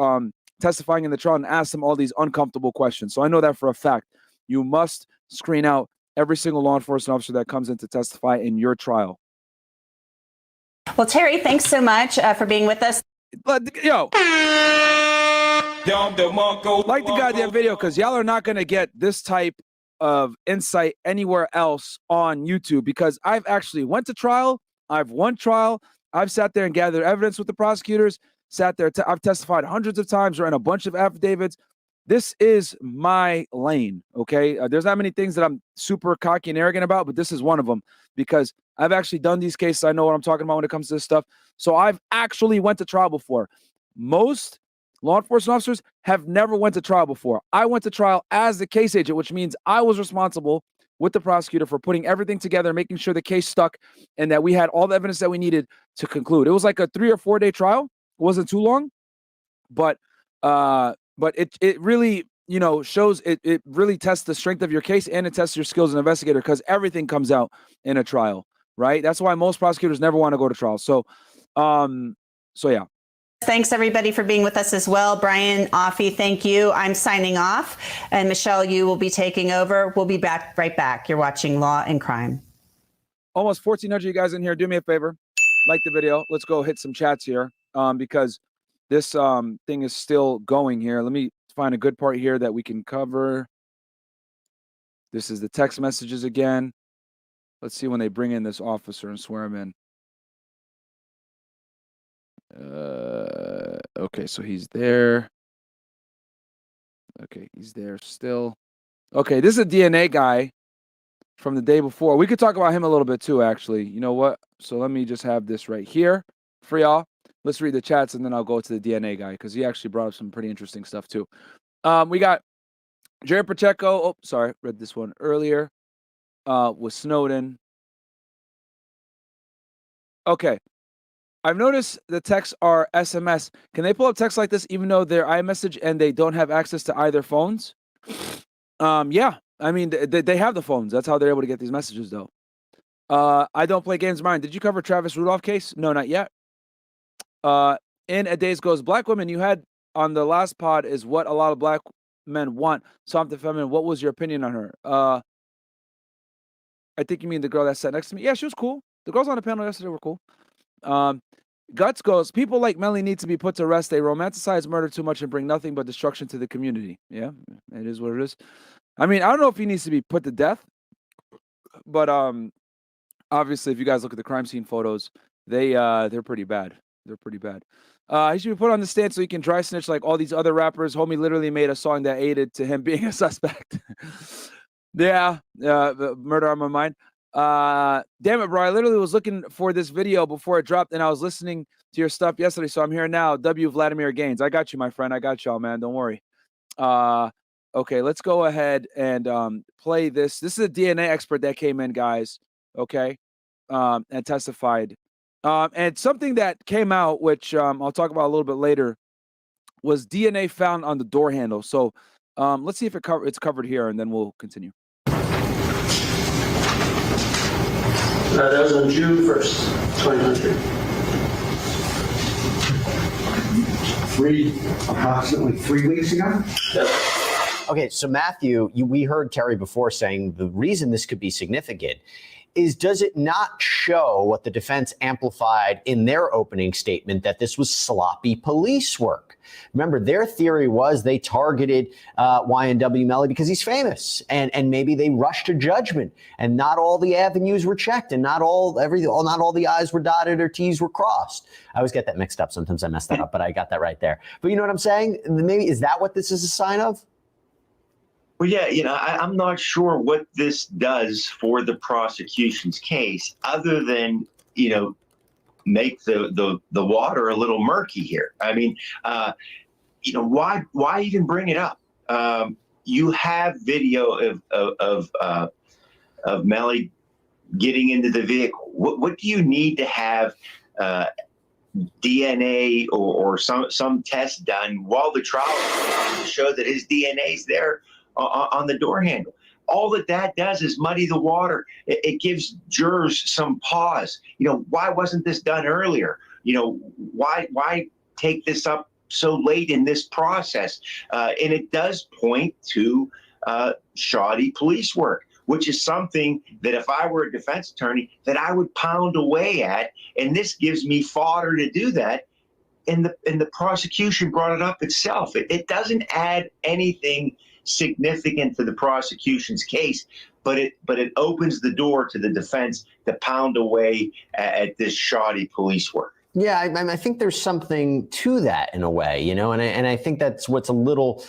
testifying in the trial and ask them all these uncomfortable questions. So I know that for a fact. You must screen out every single law enforcement officer that comes in to testify in your trial. Well, Terry, thanks so much for being with us. But, yo, like the goddamn video, because y'all are not going to get this type of insight anywhere else on YouTube, because I've actually went to trial. I've won trial. I've sat there and gathered evidence with the prosecutors, sat there. I've testified hundreds of times, written a bunch of affidavits. This is my lane, okay? There's not many things that I'm super cocky and arrogant about, but this is one of them, because I've actually done these cases. I know what I'm talking about when it comes to this stuff. So I've actually went to trial before. Most law enforcement officers have never went to trial before. I went to trial as the case agent, which means I was responsible with the prosecutor for putting everything together, making sure the case stuck, and that we had all the evidence that we needed to conclude. It was like a 3 or 4 day trial. It wasn't too long, but it really, you know, shows it really tests the strength of your case, and it tests your skills as an investigator, because everything comes out in a trial, right? That's why most prosecutors never want to go to trial. So yeah. Thanks, everybody, for being with us as well. Brian, Offie, thank you. I'm signing off. And Michelle, you will be taking over. We'll be right back. You're watching Law and Crime. Almost 1,400 of you guys in here. Do me a favor. Like the video. Let's go hit some chats here, because this thing is still going here. Let me find a good part here that we can cover. This is the text messages again. Let's see when they bring in this officer and swear him in. Okay, so he's there. Okay, he's there still. Okay, this is a DNA guy from the day before. We could talk about him a little bit too, actually. You know what? So let me just have this right here for y'all. Let's read the chats, and then I'll go to the DNA guy, because he actually brought up some pretty interesting stuff too. We got Jared Pacheco. Oh, sorry, read this one earlier. With Snowden. Okay. I've noticed the texts are SMS. Can they pull up text like this even though they're iMessage and they don't have access to either phones? Yeah. I mean, they have the phones. That's how they're able to get these messages, though. I don't play games. Myron, did you cover Travis Rudolph case? No, not yet. In A Days Goes, black women you had on the last pod is what a lot of black men want. Something feminine. What was your opinion on her? I think you mean the girl that sat next to me. Yeah, she was cool. The girls on the panel yesterday were cool. Guts goes, people like Melly need to be put to rest. They romanticize murder too much and bring nothing but destruction to the community. Yeah, it is what it is. I mean, I don't know if he needs to be put to death, but obviously, if you guys look at the crime scene photos, they're pretty bad. They're pretty bad. He should be put on the stand so he can dry snitch like all these other rappers. Homie literally made a song that aided to him being a suspect. Yeah, murder on my mind. Damn it, bro. I literally was looking for this video before it dropped, and I was listening to your stuff yesterday, so I'm here now. W Vladimir Gaines. I got you, my friend. I got y'all, man. Don't worry. Okay, let's go ahead and play this. This is a DNA expert that came in, guys. Okay, and testified. And something that came out, which I'll talk about a little bit later, was DNA found on the door handle. So let's see if it's covered here, and then we'll continue. That was on June 1st, 2023. Approximately 3 weeks ago? Okay, so Matthew, we heard Terry before saying the reason this could be significant is, does it not show what the defense amplified in their opening statement, that this was sloppy police work? Remember, their theory was they targeted YNW Melly because he's famous, and maybe they rushed to judgment, and not all the avenues were checked, and not all the I's were dotted or T's were crossed. I always get that mixed up. Sometimes I mess that up, but I got that right there. But you know what I'm saying? Maybe is that what this is a sign of? Well, yeah, I'm not sure what this does for the prosecution's case, other than, make the water a little murky here. I mean, why even bring it up? You have video of Melly getting into the vehicle. What do you need to have DNA or some test done while the trial is going on to show that his DNA is there on the door handle? all that does is muddy the water. It gives jurors some pause. Why wasn't this done earlier? Why take this up so late in this process? And it does point to shoddy police work, which is something that if I were a defense attorney, that I would pound away at. And this gives me fodder to do that. And the prosecution brought it up itself. It doesn't add anything significant to the prosecution's case, but it opens the door to the defense to pound away at this shoddy police work. Yeah, I think there's something to that in a way, and I think that's what's a little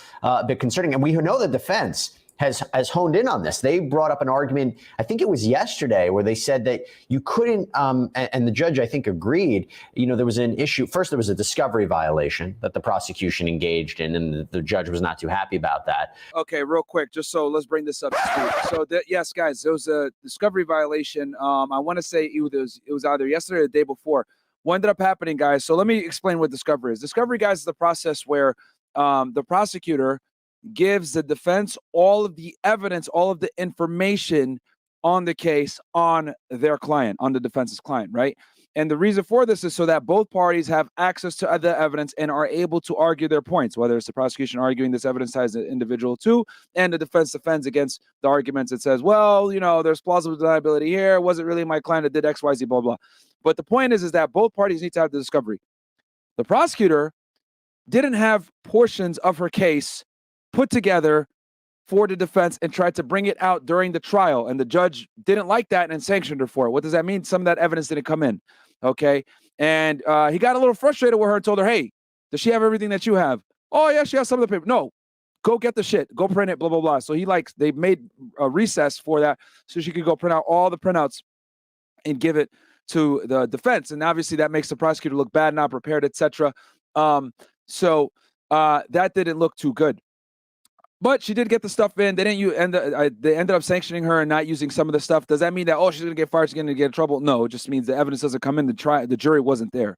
bit concerning. And we know the defense has honed in on this. They brought up an argument, I think it was yesterday, where they said that you couldn't, and the judge, I think, agreed, there was an issue. First, there was a discovery violation that the prosecution engaged in, and the judge was not too happy about that. Okay, real quick, just so let's bring this up to speed. So, yes, guys, there was a discovery violation. I want to say it was either yesterday or the day before. What ended up happening, guys? So let me explain what discovery is. Discovery, guys, is the process where the prosecutor gives the defense all of the evidence, all of the information on the case on their client, on the defense's client, right? And the reason for this is so that both parties have access to other evidence and are able to argue their points, whether it's the prosecution arguing this evidence ties the individual to, and the defense defends against the arguments that says, well, there's plausible deniability here. It wasn't really my client that did X, Y, Z, blah, blah. But the point is that both parties need to have the discovery. The prosecutor didn't have portions of her case put together for the defense and tried to bring it out during the trial. And the judge didn't like that and sanctioned her for it. What does that mean? Some of that evidence didn't come in. Okay. And he got a little frustrated with her and told her, hey, does she have everything that you have? Oh, yeah, she has some of the paper. No, go get the shit. Go print it, blah, blah, blah. So they made a recess for that so she could go print out all the printouts and give it to the defense. And obviously that makes the prosecutor look bad, not prepared, etc. So that didn't look too good. But she did get the stuff in. They ended up sanctioning her and not using some of the stuff. Does that mean that, she's going to get fired, she's going to get in trouble? No, it just means the evidence doesn't come in. The jury wasn't there.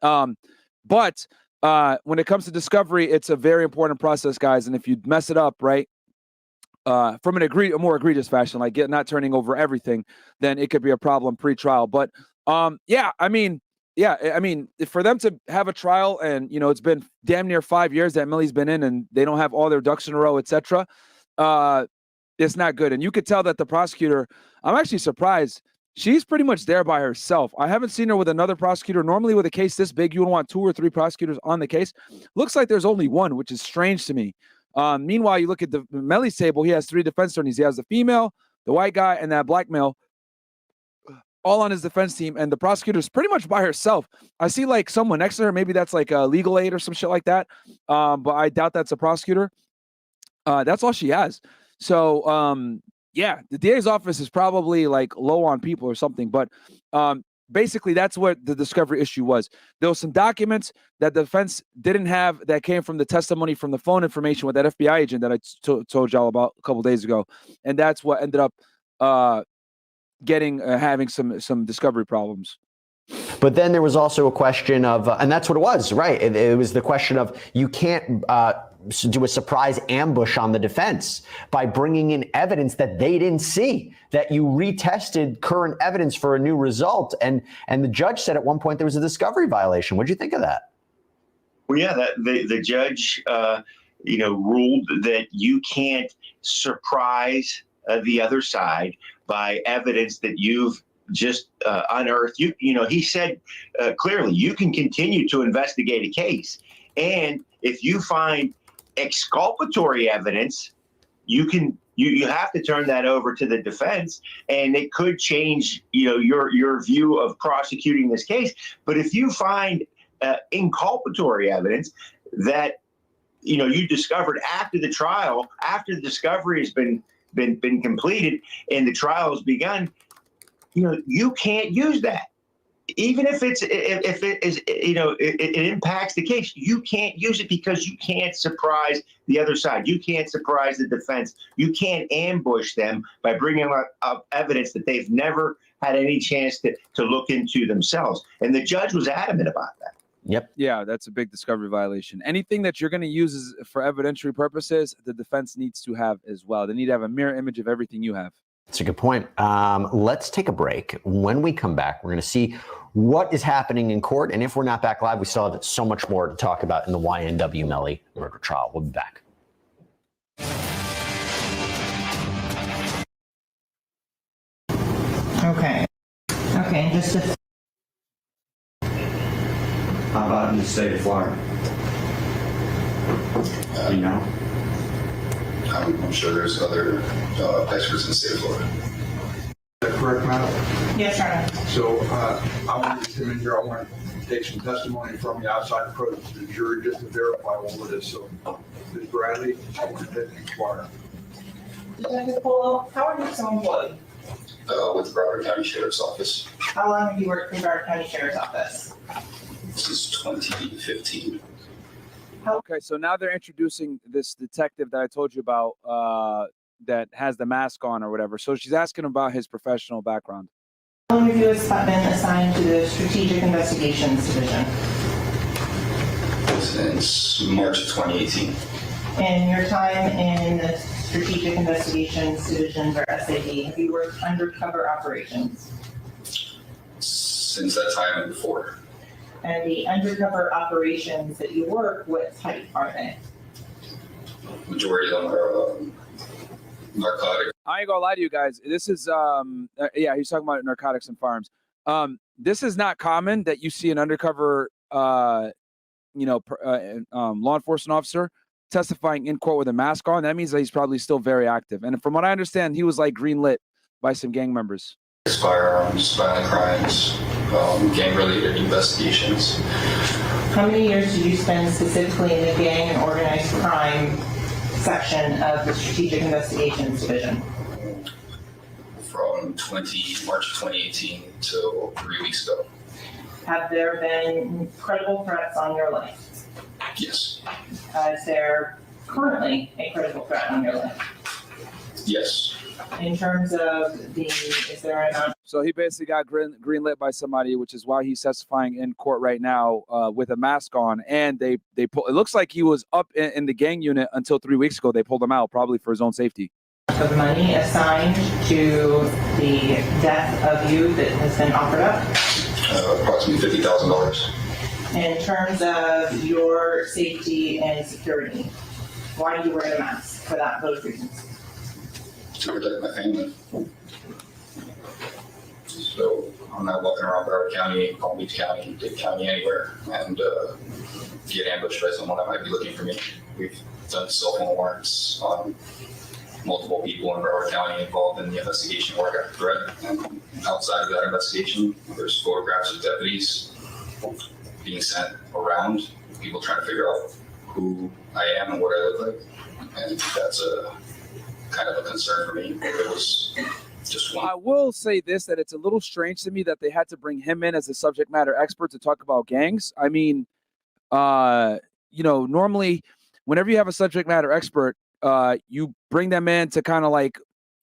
But when it comes to discovery, it's a very important process, guys. And if you mess it up, right, from a more egregious fashion, like not turning over everything, then it could be a problem pre-trial. But for them to have a trial and, it's been damn near 5 years that Melly's been in and they don't have all their ducks in a row, etc. It's not good. And you could tell that the prosecutor, I'm actually surprised. She's pretty much there by herself. I haven't seen her with another prosecutor. Normally with a case this big, you would want 2 or 3 prosecutors on the case. Looks like there's only one, which is strange to me. Meanwhile, you look at the Melly's table, he has 3 defense attorneys. He has the female, the white guy, and that black male, all on his defense team, and the prosecutor's pretty much by herself. I see like someone next to her, maybe that's like a legal aid or some shit like that, but I doubt that's a prosecutor. That's all she has. So, the DA's office is probably like low on people or something, but basically that's what the discovery issue was. There was some documents that the defense didn't have that came from the testimony from the phone information with that FBI agent that I told y'all about a couple days ago, and that's what ended up having some discovery problems. But then there was also a question of, and that's what it was, right? It was the question of you can't do a surprise ambush on the defense by bringing in evidence that they didn't see, that you retested current evidence for a new result. And the judge said at one point there was a discovery violation. What do you think of that? Well, yeah, the judge, ruled that you can't surprise the other side by evidence that you've just unearthed. He said clearly you can continue to investigate a case, and if you find exculpatory evidence, you have to turn that over to the defense, and it could change your view of prosecuting this case. But if you find inculpatory evidence that you discovered after the trial, after the discovery has been completed and the trial has begun, you can't use that. Even if it impacts the case, you can't use it because you can't surprise the other side. You can't surprise the defense. You can't ambush them by bringing up evidence that they've never had any chance to look into themselves. And the judge was adamant about that. Yep. Yeah, that's a big discovery violation. Anything that you're going to use for evidentiary purposes, the defense needs to have as well. They need to have a mirror image of everything you have. That's a good point. Let's take a break. When we come back, we're going to see what is happening in court. And if we're not back live, we still have so much more to talk about in the YNW Melly murder trial. We'll be back. Okay. Okay, just to... How about in the state of Florida? You know? I'm sure there's other experts in the state of Florida. Is that correct, madam? Yes, Ryan. So I want to come in here. I want to take some testimony from you outside the presence of the jury just to verify all of this. So, Ms. Bradley, I want to inquire. Detective Polo, how are you so employed? With the Broward County Sheriff's Office. How long have you worked for the Broward County Sheriff's Office? Since 2015. Okay, so now they're introducing this detective that I told you about that has the mask on or whatever. So she's asking about his professional background. How long have you been assigned to the Strategic Investigations Division? Since March of 2018. In your time in the Strategic Investigations Division, or SAD, have you worked undercover operations? Since that time and before. And the undercover operations that you work, what type are they? Majority of them are narcotics. I ain't gonna lie to you guys. This is yeah, he's talking about narcotics and firearms. This is not common that you see an undercover law enforcement officer testifying in court with a mask on. That means that he's probably still very active. And from what I understand, he was like green lit by some gang members. Firearms, violent crimes, gang-related investigations. How many years did you spend specifically in the gang and organized crime section of the Strategic Investigations Division? From March 2018 till 3 weeks ago. Have there been credible threats on your life? Yes. Is there currently a credible threat on your life? Yes. In terms of is there an... So he basically got green lit by somebody, which is why he's testifying in court right now with a mask on. And they pull. It looks like he was up in the gang unit until 3 weeks ago. They pulled him out, probably for his own safety. Of money assigned to the death of you that has been offered up? Approximately $50,000. In terms of your safety and security, why do you wear the mask for those reasons? To protect my family. So I'm not walking around Broward County, Palm Beach County, Dade County, anywhere, and get ambushed by someone that might be looking for me. We've done cell phone warrants on multiple people in Broward County involved in the investigation where I got the threat. And outside of that investigation, there's photographs of deputies being sent around, people trying to figure out who I am and what I look like. And that's a kind of a concern for me. It was just one. I will say this, that it's a little strange to me that they had to bring him in as a subject matter expert to talk about gangs. I mean, normally whenever you have a subject matter expert, you bring them in to kind of like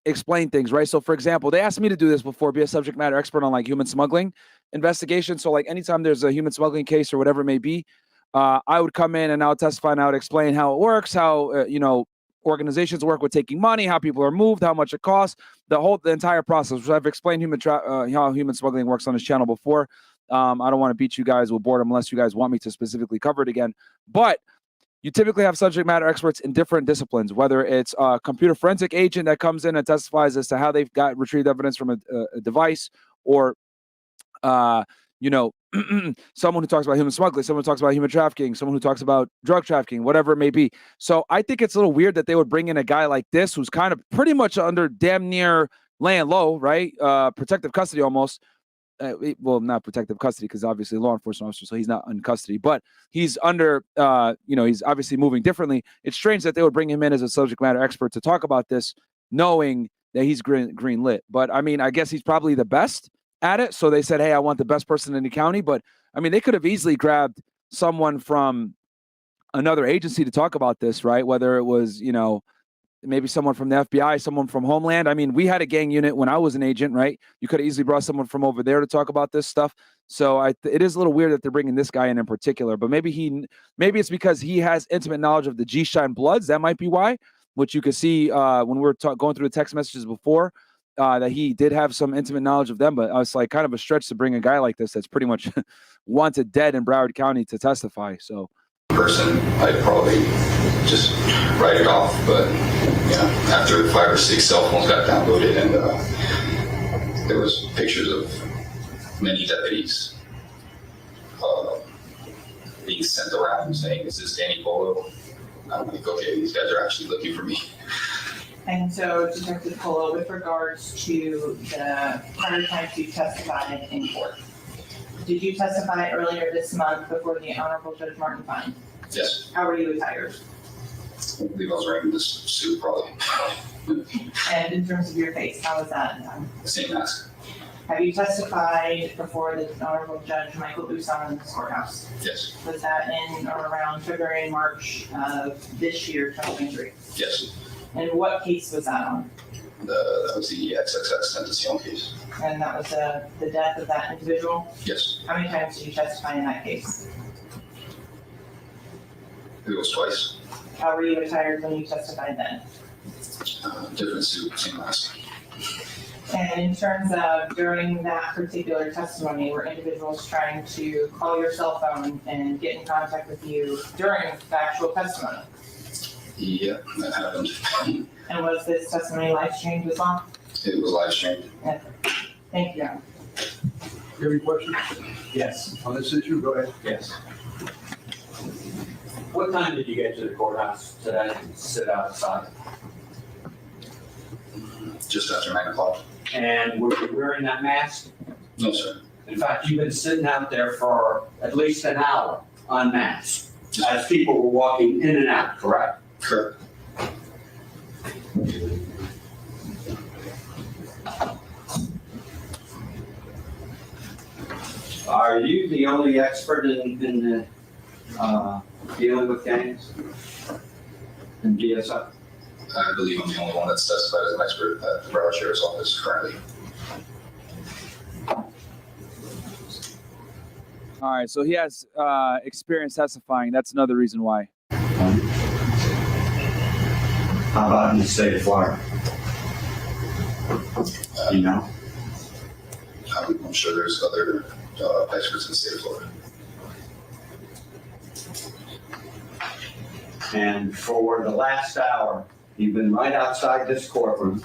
explain things, right? So for example, they asked me to do this before, be a subject matter expert on like human smuggling investigation. So like anytime there's a human smuggling case or whatever it may be, I would come in and I would testify and I would explain how it works, how, organizations work with taking money, how people are moved, how much it costs, the entire process, which I've explained how human smuggling works on this channel before. I don't want to beat you guys with boredom unless you guys want me to specifically cover it again. But you typically have subject matter experts in different disciplines, whether it's a computer forensic agent that comes in and testifies as to how they've got retrieved evidence from a device, or someone who talks about human smuggling, someone who talks about human trafficking, someone who talks about drug trafficking, whatever it may be. So I think it's a little weird that they would bring in a guy like this, who's kind of pretty much under damn near laying low, right? Protective custody almost. Well, not protective custody because obviously law enforcement officer, so he's not in custody, but he's under, he's obviously moving differently. It's strange that they would bring him in as a subject matter expert to talk about this, knowing that he's green lit. But I mean, I guess he's probably the best at it. So they said, hey, I want the best person in the county. But I mean, they could have easily grabbed someone from another agency to talk about this, right? Whether it was, maybe someone from the FBI, someone from Homeland. I mean, we had a gang unit when I was an agent, right? You could have easily brought someone from over there to talk about this stuff. So it is a little weird that they're bringing this guy in particular, but maybe it's because he has intimate knowledge of the G Shine Bloods. That might be why, which you could see when we were going through the text messages before, that he did have some intimate knowledge of them. But it's like kind of a stretch to bring a guy like this that's pretty much wanted dead in Broward County to testify. So person, I'd probably just write it off. But after 5 or 6 cell phones got downloaded, and there was pictures of many deputies being sent around saying, "Is this Danny Polo?" I'm like, okay, these guys are actually looking for me. And so, Detective Polo, with regards to the 100 times you testified in court, did you testify earlier this month before the Honorable Judge Martin Fine? Yes. How were you attired? I believe I was wearing this suit probably. And in terms of your face, how was that done? The same mask. Have you testified before the Honorable Judge Michael Busan in this courthouse? Yes. Was that in or around February and March of this year, 2023? Yes. And what case was that on? That was the XXX Tentacion case. And that was the death of that individual? Yes. How many times did you testify in that case? It was twice. How were you attired when you testified then? Different suit, same mask. And in terms of during that particular testimony, were individuals trying to call your cell phone and get in contact with you during the actual testimony? Yeah, that happened. And was this testimony live streamed as well? It was live streamed. Yeah. Thank you. You have any questions Yes. on this issue? Go ahead. Yes. What time did you get to the courthouse today and sit outside? Just after 9 o'clock. And were you wearing that mask? No, sir. In fact, you've been sitting out there for at least an hour unmasked as people were walking in and out, correct? Correct. Are you the only expert in dealing with gangs in DSI? I believe I'm the only one that's testified as an expert at the Broward Sheriff's Office currently. all right, so he has experience testifying. That's another reason why. How about in the state of Florida? You know? I'm sure there's other experts in the state of Florida. And for the last hour, you've been right outside this courtroom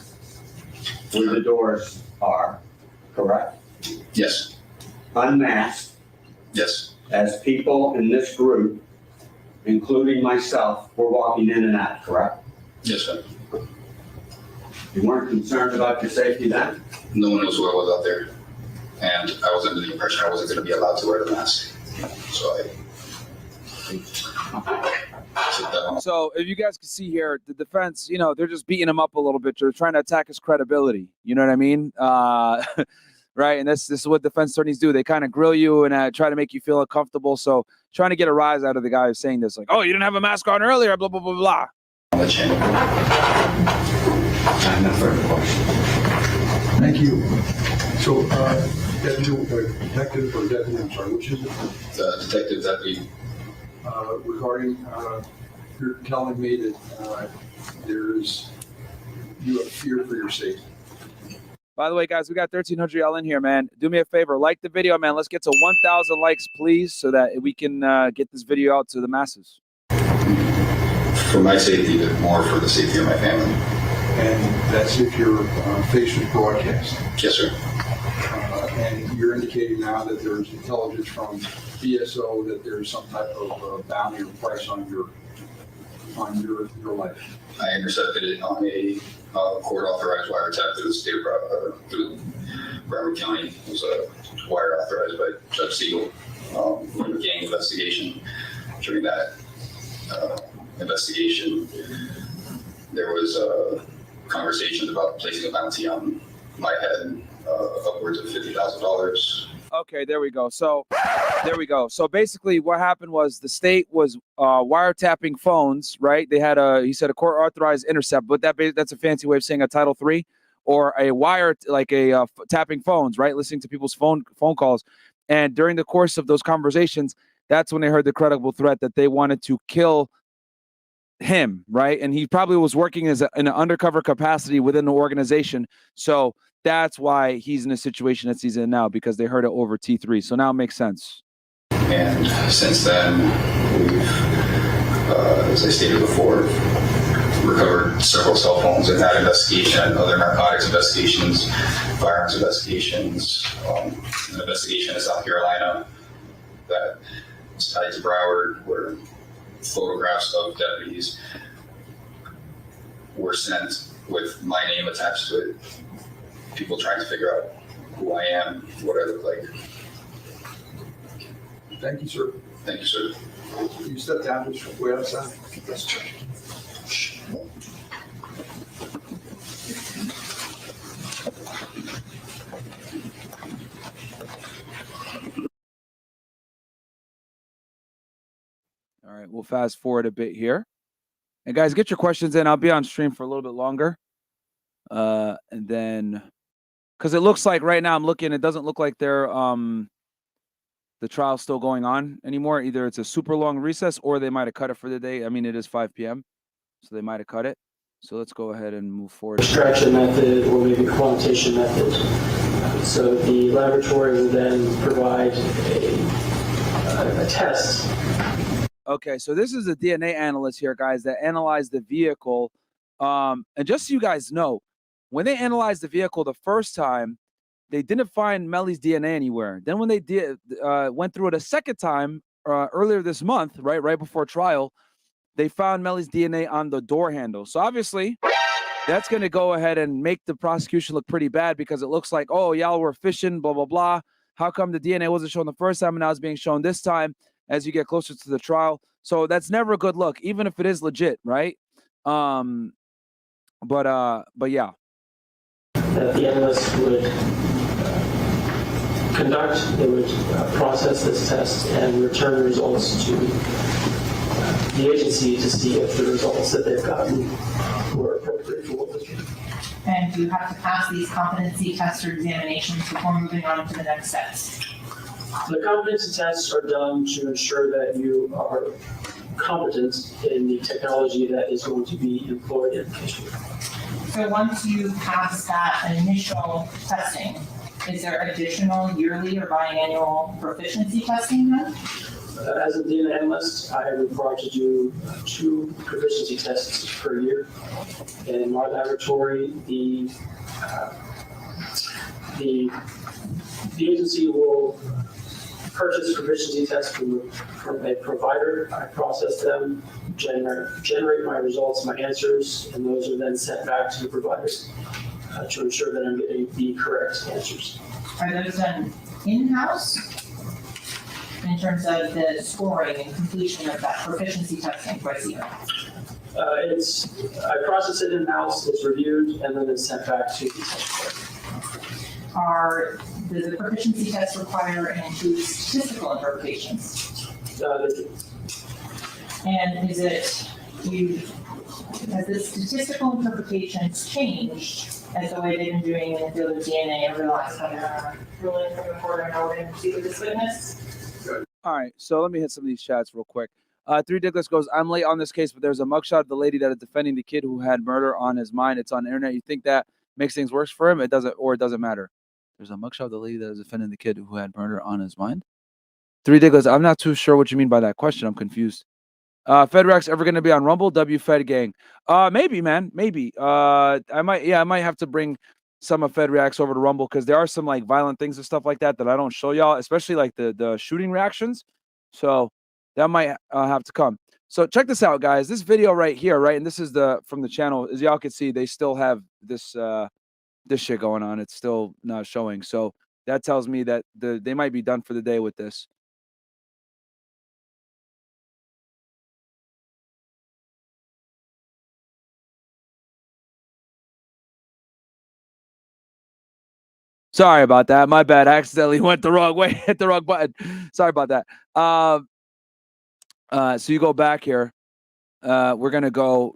where the doors are, correct? Yes. Unmasked. Yes. As people in this group, including myself, were walking in and out, correct? Yes, sir. You weren't concerned about your safety then? No one knows who I was out there. And I was under the impression I wasn't going to be allowed to wear the mask. So So if you guys can see here, the defense, they're just beating him up a little bit. They're trying to attack his credibility. You know what I mean? Right. And this is what defense attorneys do. They kind of grill you and try to make you feel uncomfortable. So trying to get a rise out of the guy who's saying this, like, oh, you didn't have a mask on earlier, blah, blah, blah, blah. I have no further questions. Thank you. So, detective or deputy, I'm sorry, which is it? Detective Deputy. Regarding, you're telling me that you have fear for your safety. By the way, guys, we got 1,300 y'all in here, man. Do me a favor, like the video, man. Let's get to 1,000 likes, please, so that we can get this video out to the masses. For my safety, but more for the safety of my family. And that's if your face was broadcast. Yes, sir. And you're indicating now that there's intelligence from BSO that there's some type of bounty or price on your life. I intercepted it on a court-authorized wiretap through the state of through Broward County. It was a wire authorized by Judge Siegel in a gang investigation. During that investigation, there was conversations about placing a bounty on my head, upwards of $50,000. Okay, there we go. So There we go. So basically what happened was the state was wiretapping phones, right? They had he said a court authorized intercept, but that's a fancy way of saying a Title III or a wire, like tapping phones, right? Listening to people's phone calls. And during the course of those conversations, that's when they heard the credible threat that they wanted to kill him, right? And he probably was working in an undercover capacity within the organization. So that's why he's in a situation that he's in now, because they heard it over T3. So now it makes sense. And since then, we've, as I stated before, recovered several cell phones and had investigation, other narcotics investigations, firearms investigations, an investigation in South Carolina that is tied to Broward, where photographs of deputies were sent with my name attached to it. People trying to figure out who I am, what I look like. Thank you, sir. Thank you, sir. Can you step down just way outside? Yes, sir. All right, we'll fast forward a bit here. And guys, get your questions in. I'll be on stream for a little bit longer. And then, because it looks like right now I'm looking, it doesn't look like they're the trial's still going on anymore. Either it's a super long recess or they might have cut it for the day. I mean, it is 5 p.m., so they might have cut it. So let's go ahead and move forward. Extraction method or maybe quantitation method. So the laboratory will then provide a test. Okay, so this is a DNA analyst here, guys, that analyzed the vehicle. And just so you guys know, when they analyzed the vehicle the first time, they didn't find Melly's DNA anywhere. Then when they went through it a second time earlier this month, right before trial, they found Melly's DNA on the door handle. So obviously, that's going to go ahead and make the prosecution look pretty bad, because it looks like, oh, y'all were fishing, blah, blah, blah. How come the DNA wasn't shown the first time and now it's being shown this time as you get closer to the trial? So that's never a good look, even if it is legit, right? But yeah. That the analyst would conduct, they would process this test and return results to the agency to see if the results that they've gotten were appropriate for what was doing. And you have to pass these competency tests or examinations before moving on to the next steps. The competency tests are done to ensure that you are competent in the technology that is going to be employed in the case. So once you pass that initial testing, is there additional yearly or biannual proficiency testing then? As a DNA analyst, I am required to do 2 proficiency tests per year. In my laboratory, the agency will purchase proficiency tests from a provider. I process them, generate my results, my answers, and those are then sent back to the providers to ensure that I'm getting the correct answers. Are those done in-house in terms of the scoring and completion of that proficiency testing twice a year? I process it in-house, it's reviewed, and then it's sent back to the test provider. Does the proficiency test require and include statistical interpretations? And has the statistical interpretations changed as the way they've been doing in the field of DNA over the last ruling from the court and how we're going to see with this witness? All right, so let me hit some of these chats real quick. 3 Douglas goes, I'm late on this case, but there's a mugshot of the lady that is defending the kid who had murder on his mind. It's on the internet. You think that makes things worse for him? It doesn't matter. There's a mugshot of the lady that is defending the kid who had murder on his mind. 3 Douglas, I'm not too sure what you mean by that question. I'm confused. FedRax ever going to be on Rumble? W Fed gang. Maybe, man. Maybe. I might have to bring some of FedRax over to Rumble, because there are some like violent things and stuff like that I don't show y'all, especially like the shooting reactions. So that might have to come. So check this out, guys. This video right here, right? And this is from the channel. As y'all can see, they still have this shit going on. It's still not showing. So that tells me that they might be done for the day with this. Sorry about that. My bad. I accidentally went the wrong way, hit the wrong button. Sorry about that. So you go back here. We're going to go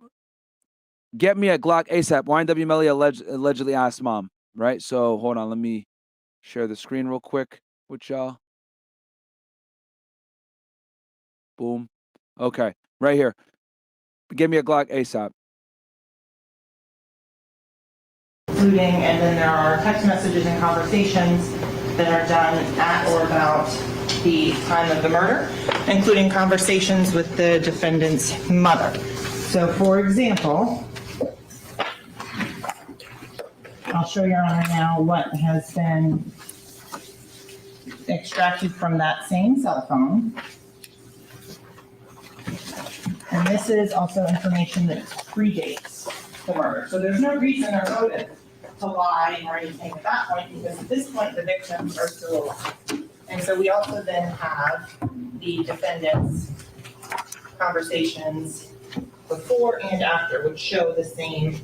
get me a Glock ASAP. YNW Melly allegedly asked mom, right? So hold on. Let me share the screen real quick with y'all. Boom. Okay. Right here. Give me a Glock ASAP. Including, and then there are text messages and conversations that are done at or about the time of the murder, including conversations with the defendant's mother. So, for example, I'll show Your Honor now what has been extracted from that same cell phone. And this is also information that predates the murder. So there's no reason or motive to lie or anything at that point, because at this point the victims are still alive. And so we also then have the defendant's conversations before and after, which show the same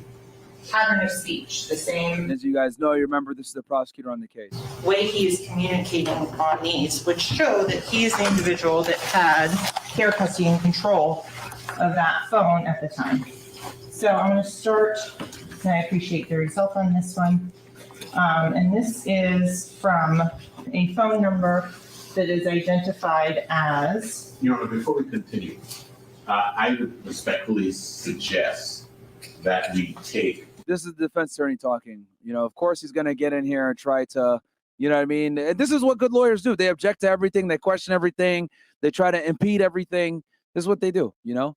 pattern of speech, the same. As you guys know, you remember this is the prosecutor on the case. Way he is communicating on these, which show that he is the individual that had care, custody, and control of that phone at the time. So I'm going to start, and I appreciate the result on this one. And this is from a phone number that is identified as. Your Honor, before we continue, I would respectfully suggest that we take. This is the defense attorney talking. You know, of course he's going to get in here and try to, you know what I mean? And this is what good lawyers do. They object to everything. They question everything. They try to impede everything. This is what they do, you know?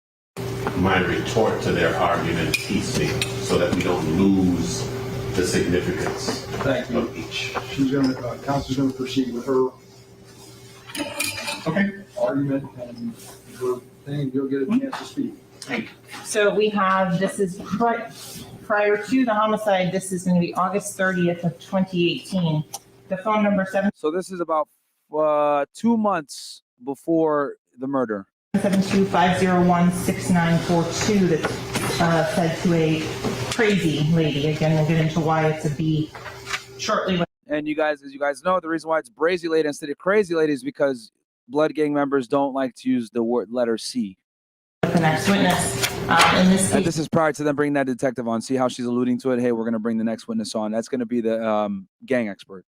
My retort to their argument piecemeal so that we don't lose the significance of each. She's going to, counsel's going to proceed with her argument and her thing. You'll get a chance to speak. Thank you. So we have, this is prior to the homicide. This is going to be August 30th of 2018. The phone number 7. So this is about 2 months before the murder. 725016942 that's said to a crazy lady. Again, we'll get into why it's a B shortly. And you guys, as you guys know, the reason why it's brazy lady instead of crazy lady is because blood gang members don't like to use the word letter C. The next witness. In this case, and this is prior to them bringing that detective on. See how she's alluding to it? Hey, we're going to bring the next witness on. That's going to be the gang expert.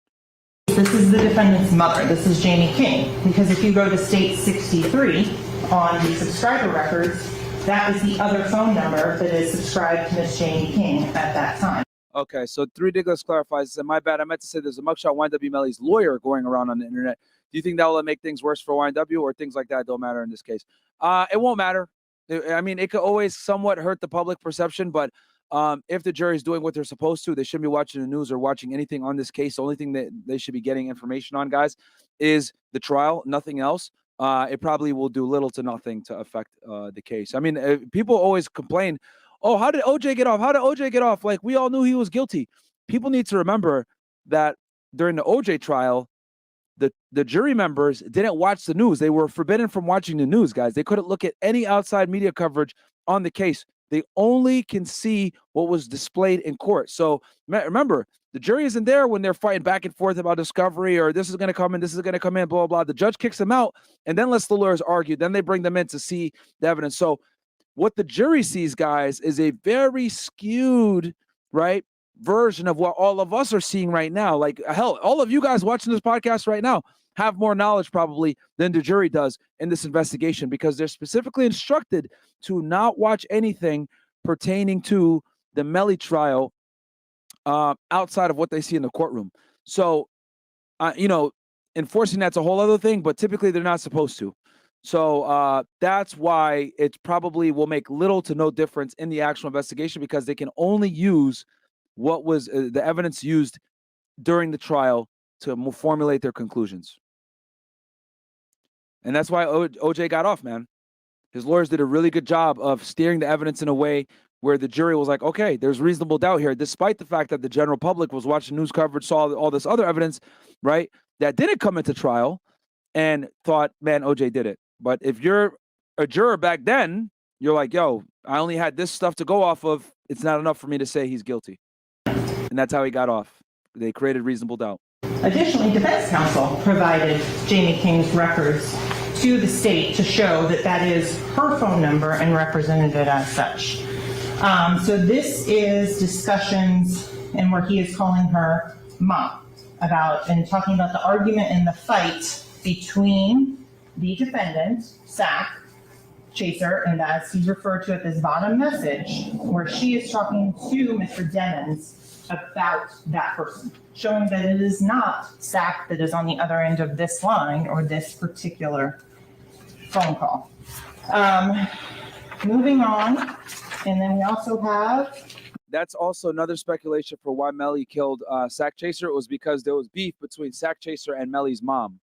This is the defendant's mother. This is Jamie King. Because if you go to state 63 on the subscriber records, that is the other phone number that is subscribed to Miss Jamie King at that time. Okay, so 3 Diggles clarifies. My bad. I meant to say there's a mugshot YNW Melly's lawyer going around on the internet. Do you think that will make things worse for YNW, or things like that don't matter in this case? It won't matter. I mean, it could always somewhat hurt the public perception, but if the jury is doing what they're supposed to, they shouldn't be watching the news or watching anything on this case. The only thing that they should be getting information on, guys, is the trial, nothing else. It probably will do little to nothing to affect the case. I mean, people always complain, oh, how did OJ get off? How did OJ get off? Like, we all knew he was guilty. People need to remember that during the OJ trial, the jury members didn't watch the news. They were forbidden from watching the news, guys. They couldn't look at any outside media coverage on the case. They only can see what was displayed in court. So remember, the jury isn't there when they're fighting back and forth about discovery or this is going to come in, this is going to come in, blah, blah, blah. The judge kicks them out and then lets the lawyers argue. Then they bring them in to see the evidence. So what the jury sees, guys, is a very skewed, right, version of what all of us are seeing right now. Like, hell, all of you guys watching this podcast right now have more knowledge probably than the jury does in this investigation, because they're specifically instructed to not watch anything pertaining to the Melly trial outside of what they see in the courtroom. So, you know, enforcing that's a whole other thing, but typically they're not supposed to. So that's why it probably will make little to no difference in the actual investigation, because they can only use what was the evidence used during the trial to formulate their conclusions. And that's why OJ got off, man. His lawyers did a really good job of steering the evidence in a way where the jury was like, okay, there's reasonable doubt here, despite the fact that the general public was watching news coverage, saw all this other evidence, right, that didn't come into trial and thought, man, OJ did it. But if you're a juror back then, you're like, yo, I only had this stuff to go off of. It's not enough for me to say he's guilty. And that's how he got off. they created reasonable doubt. Additionally, defense counsel provided Jamie King's records to the state to show that that is her phone number and represented it as such. So this is discussions and where he is calling her mom about and talking about the argument and the fight between the defendant, Sack Chaser, and as he's referred to at this bottom message, where she is talking to Mr. Demmons about that person, showing that it is not Sack that is on the other end of this line or this particular phone call. Moving on, and then we also have. That's also another speculation for why Melly killed Sack Chaser. It was because there was beef between Sack Chaser and Melly's mom.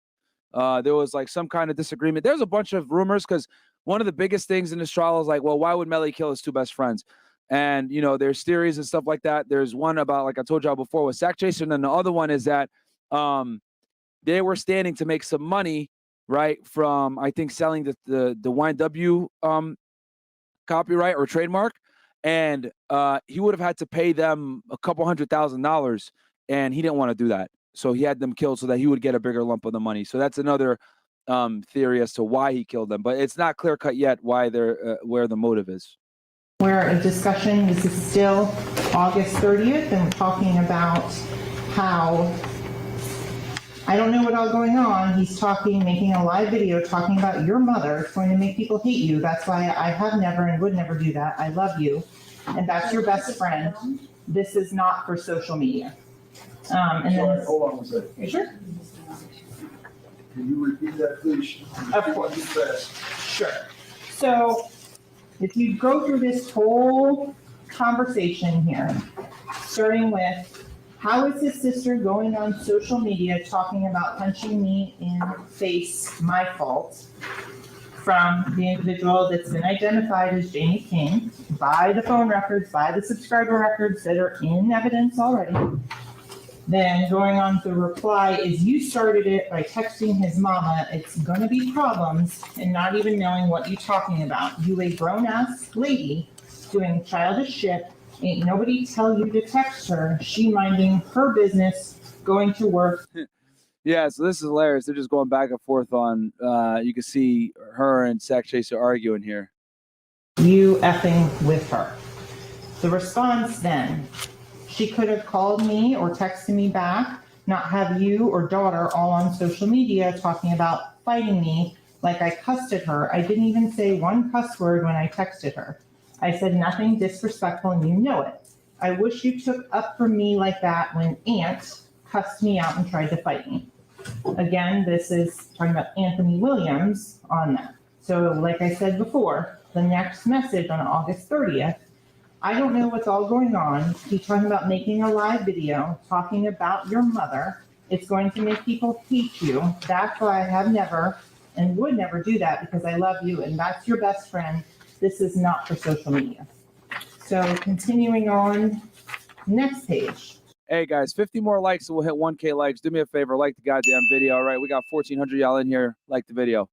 There was like some kind of disagreement. There's a bunch of rumors because one of the biggest things in this trial is like, well, why would Melly kill his two best friends? And, you know, there's theories and stuff like that. There's one about, like I told y'all before, with Sack Chaser. And then the other one is that they were standing to make some money, right, from, I think, selling the YNW copyright or trademark. And he would have had to pay them a couple $100,000, and he didn't want to do that. So he had them killed so that he would get a bigger lump of the money. So that's another theory as to why he killed them. But it's not clear cut yet why they're where the motive is. We're in discussion. This is still August 30th, and we're talking about how, I don't know what all going on. He's talking, making a live video talking about your mother. It's going to make people hate you. That's why I have never and would never do that. I love you. And that's your best friend. This is not for social media. And Sorry, then, hold on a second. you sure? Can you repeat that, please? Of course. Sure. So if you go through this whole conversation here, starting with, how is his sister going on social media talking about punching me in the face, my fault, from the individual that's been identified as Jamie King by the phone records, by the subscriber records that are in evidence already. Then going on to the reply is, you started it by texting his mama. It's going to be problems and not even knowing what you're talking about. You a grown-ass lady doing childish shit. Ain't nobody tell you to text her. She minding her business, going to work. Yeah, so this is hilarious. They're just going back and forth on, you can see her and Sack Chaser arguing here. You effing with her. The response then, she could have called me or texted me back, not have you or daughter all on social media talking about fighting me like I cussed at her. I didn't even say one cuss word when I texted her. I said nothing disrespectful and you know it. I wish you took up for me like that when Aunt cussed me out and tried to fight me. Again, this is talking about Anthony Williams on that. So like I said before, the next message on August 30th, I don't know what's all going on. He's talking about making a live video, talking about your mother. It's going to make people hate you. That's why I have never and would never do that, because I love you and that's your best friend. This is not for social media. So continuing on, next page. Hey guys, 50 more likes and we'll hit 1K likes. Do me a favor, like the goddamn video. All right, we got 1,400 y'all in here. Like the video.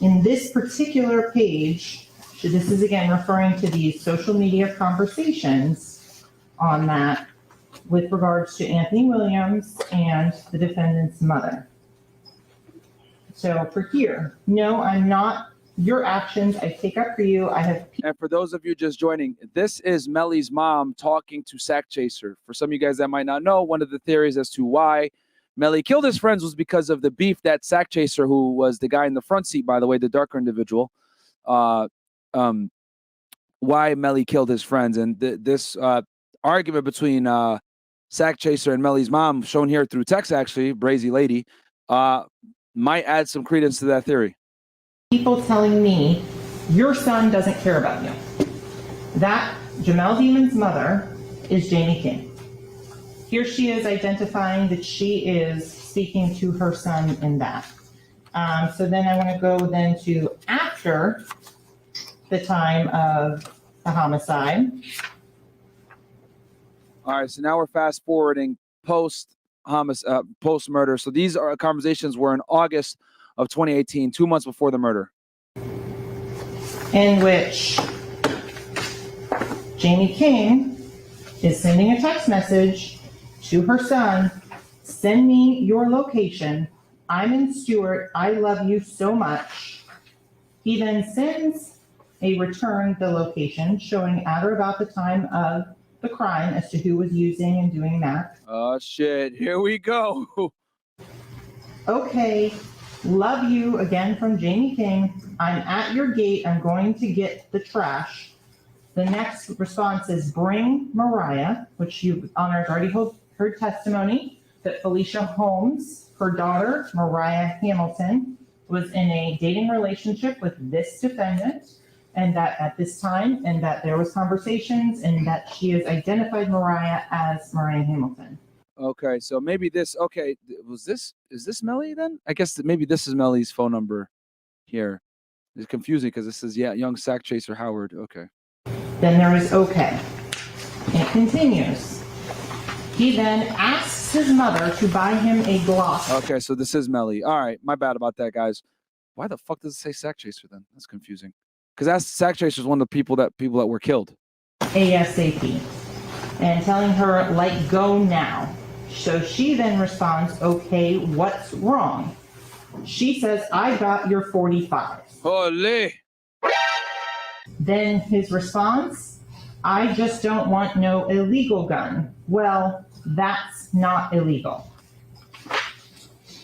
In this particular page, this is again referring to these social media conversations on that with regards to Anthony Williams and the defendant's mother. So for here, no, I'm not your actions. I take up for you. I have. And for those of you just joining, this is Melly's mom talking to Sack Chaser. For some of you guys that might not know, one of the theories as to why Melly killed his friends was because of the beef that Sack Chaser, who was the guy in the front seat, by the way, the darker individual, why Melly killed his friends. And this argument between Sack Chaser and Melly's mom, shown here through text, actually, Brazy Lady, might add some credence to that theory. People telling me your son doesn't care about you. That Jamel Demon's mother is Jamie King. Here she is identifying that she is speaking to her son in that. So then I want to go then to after the time of the homicide. All right, so now we're fast forwarding post murder. So these are conversations were in August of 2018, 2 months before the murder. In which Jamie King is sending a text message to her son, send me your location. I'm in Stewart. I love you so much. He then sends a return the location showing at or about the time of the crime as to who was using and doing that. Oh, shit. Here we go. Okay. Love you again from Jamie King. I'm at your gate. I'm going to get the trash. The next response is bring Mariah, which you honored already heard testimony that Felicia Holmes, her daughter, Mariah Hamilton, was in a dating relationship with this defendant, and that at this time, and that there was conversations, and that she has identified Mariah as Mariah Hamilton. Okay, so maybe this. Okay, is this Melly then? I guess that maybe this is Melly's phone number here. It's confusing because it says young sack chaser Howard. Okay. Then there is okay. It continues. He then asks his mother to buy him a Glock. Okay, so this is Melly. All right, my bad about that, guys. Why the fuck does it say sack chaser then? That's confusing. Because that's sack chaser is one of the people that were killed. ASAP. And telling her, like, go now. So she then responds, okay, what's wrong? She says, I got your 45. Holy. Then his response, I just don't want no illegal gun. Well, that's not illegal.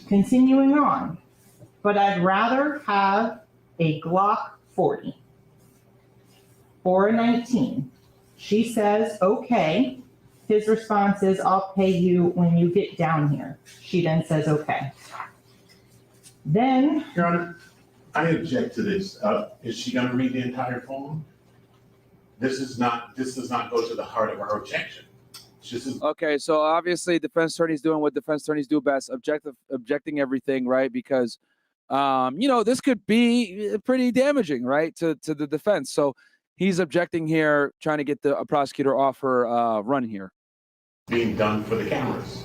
Continuing on, but I'd rather have a Glock 40 or a 19. She says, okay. His response is, I'll pay you when you get down here. She then says, okay. Then, Your Honor, I object to this. Is she going to read the entire poem? This does not go to the heart of our objection. Okay, so obviously defense attorney's doing what defense attorneys do best, objecting everything, right? Because, this could be pretty damaging, right, to the defense. So he's objecting here, trying to get the prosecutor off her run here. Being done for the cameras.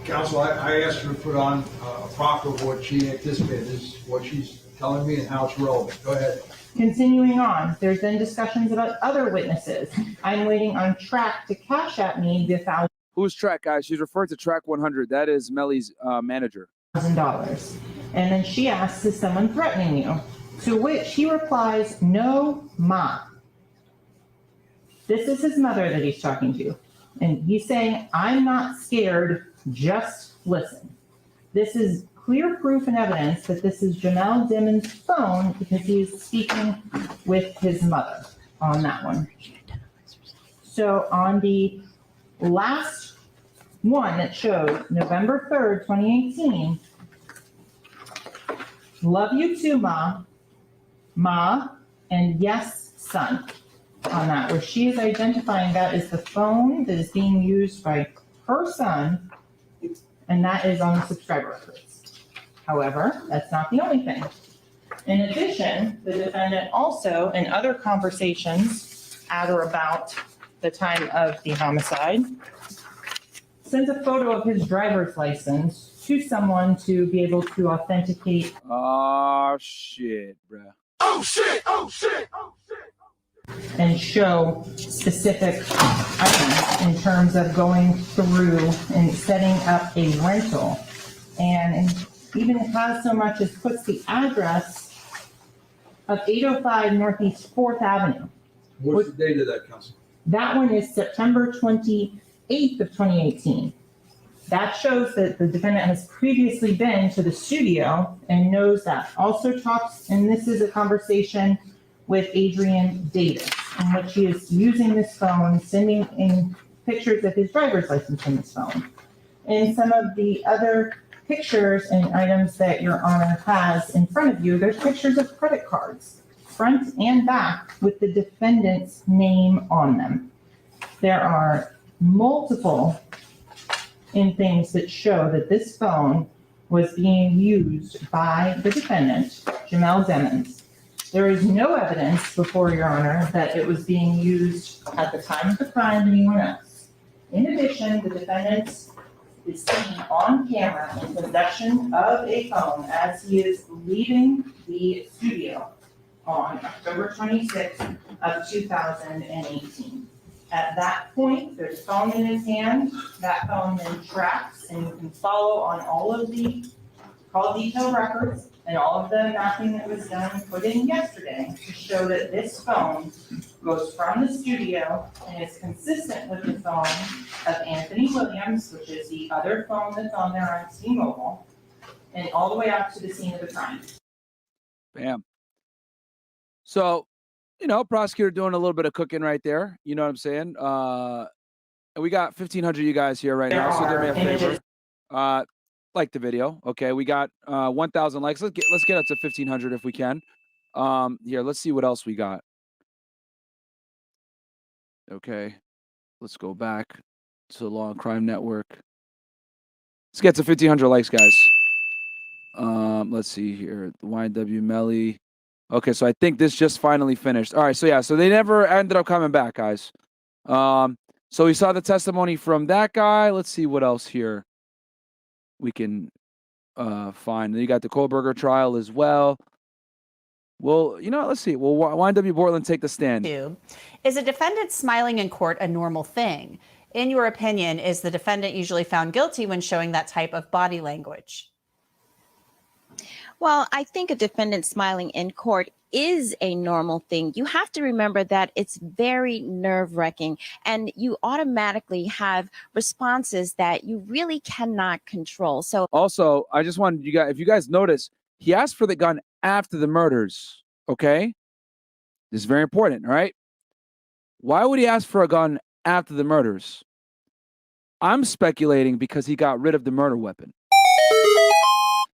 Counsel, I asked her to put on a proffer of what she anticipated is what she's telling me and how it's relevant. Go ahead. continuing on, there's then discussions about other witnesses. I'm waiting on track to cash at me the $1,000. Who's track, guys? She's referring to track 100. That is Melly's manager. $1,000. And then she asks, is someone threatening you? To which he replies, no, ma. This is his mother that he's talking to. And he's saying, I'm not scared, just listen. This is clear proof and evidence that this is Jamel Dimmon's phone because he's speaking with his mother on that one. So on the last one that showed November 3rd, 2018, love you too, Ma, and yes, son, on that, where she is identifying that as the phone that is being used by her son, and that is on the subscriber records. However, that's not the only thing. In addition, the defendant also, in other conversations at or about the time of the homicide, sends a photo of his driver's license to someone to be able to authenticate. Oh, shit, bruh. Oh, shit, oh, shit, oh, shit. And show specific items in terms of going through and setting up a rental. And even has so much as puts the address of 805 Northeast 4th Avenue. What's the date of that, counsel? That one is September 28th of 2018. That shows that the defendant has previously been to the studio and knows that. Also talks, and this is a conversation with Adrian Davis, in which he is using this phone, sending in pictures of his driver's license from this phone. And some of the other pictures and items that Your Honor has in front of you, there's pictures of credit cards, front and back, with the defendant's name on them. There are multiple things that show that this phone was being used by the defendant, Jamel Dimmon's. There is no evidence before Your Honor that it was being used at the time of the crime by anyone else. In addition, the defendant is seen on camera in possession of a phone as he is leaving the studio. on October 26th of 2018. At that point, there's a phone in his hand. That phone then tracks, and you can follow on all of the call detail records and all of the mapping that was done put in yesterday to show that this phone goes from the studio and is consistent with the phone of Anthony Williams, which is the other phone that's on there on T-Mobile, and all the way up to the scene of the crime. Bam. So, prosecutor doing a little bit of cooking right there. You know what I'm saying? And we got 1,500 you guys here right now, so do me a favor. Like the video. Okay, we got 1,000 likes. Let's get up to 1,500 if we can. Here, let's see what else we got. Okay, let's go back to the Law and Crime Network. Let's get to 1,500 likes, guys. Let's see here. The YNW Melly. Okay, so I think this just finally finished. All right, so yeah, so they never ended up coming back, guys. So we saw the testimony from that guy. Let's see what else here we can find. Then you got the Kohlberger trial as well. Well, let's see. Will YNW Bortlen take the stand? Is a defendant smiling in court a normal thing? In your opinion, is the defendant usually found guilty when showing that type of body language? Well, I think a defendant smiling in court is a normal thing. You have to remember that it's very nerve-wracking, and you automatically have responses that you really cannot control. So also, I just wanted you guys, if you guys notice, he asked for the gun after the murders. Okay, this is very important. All right, why would he ask for a gun after the murders? I'm speculating because he got rid of the murder weapon.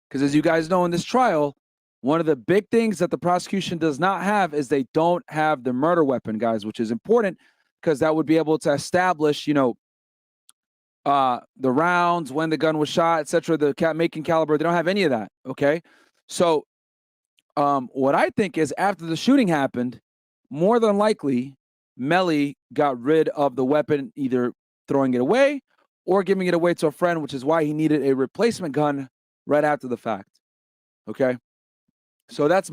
Because as you guys know, in this trial, one of the big things that the prosecution does not have is they don't have the murder weapon, guys, which is important because that would be able to establish, the rounds, when the gun was shot, etc., the making caliber. They don't have any of that, okay? So what I think is after the shooting happened, more than likely, Melly got rid of the weapon, either throwing it away or giving it away to a friend, which is why he needed a replacement gun right after the fact. Okay, so that's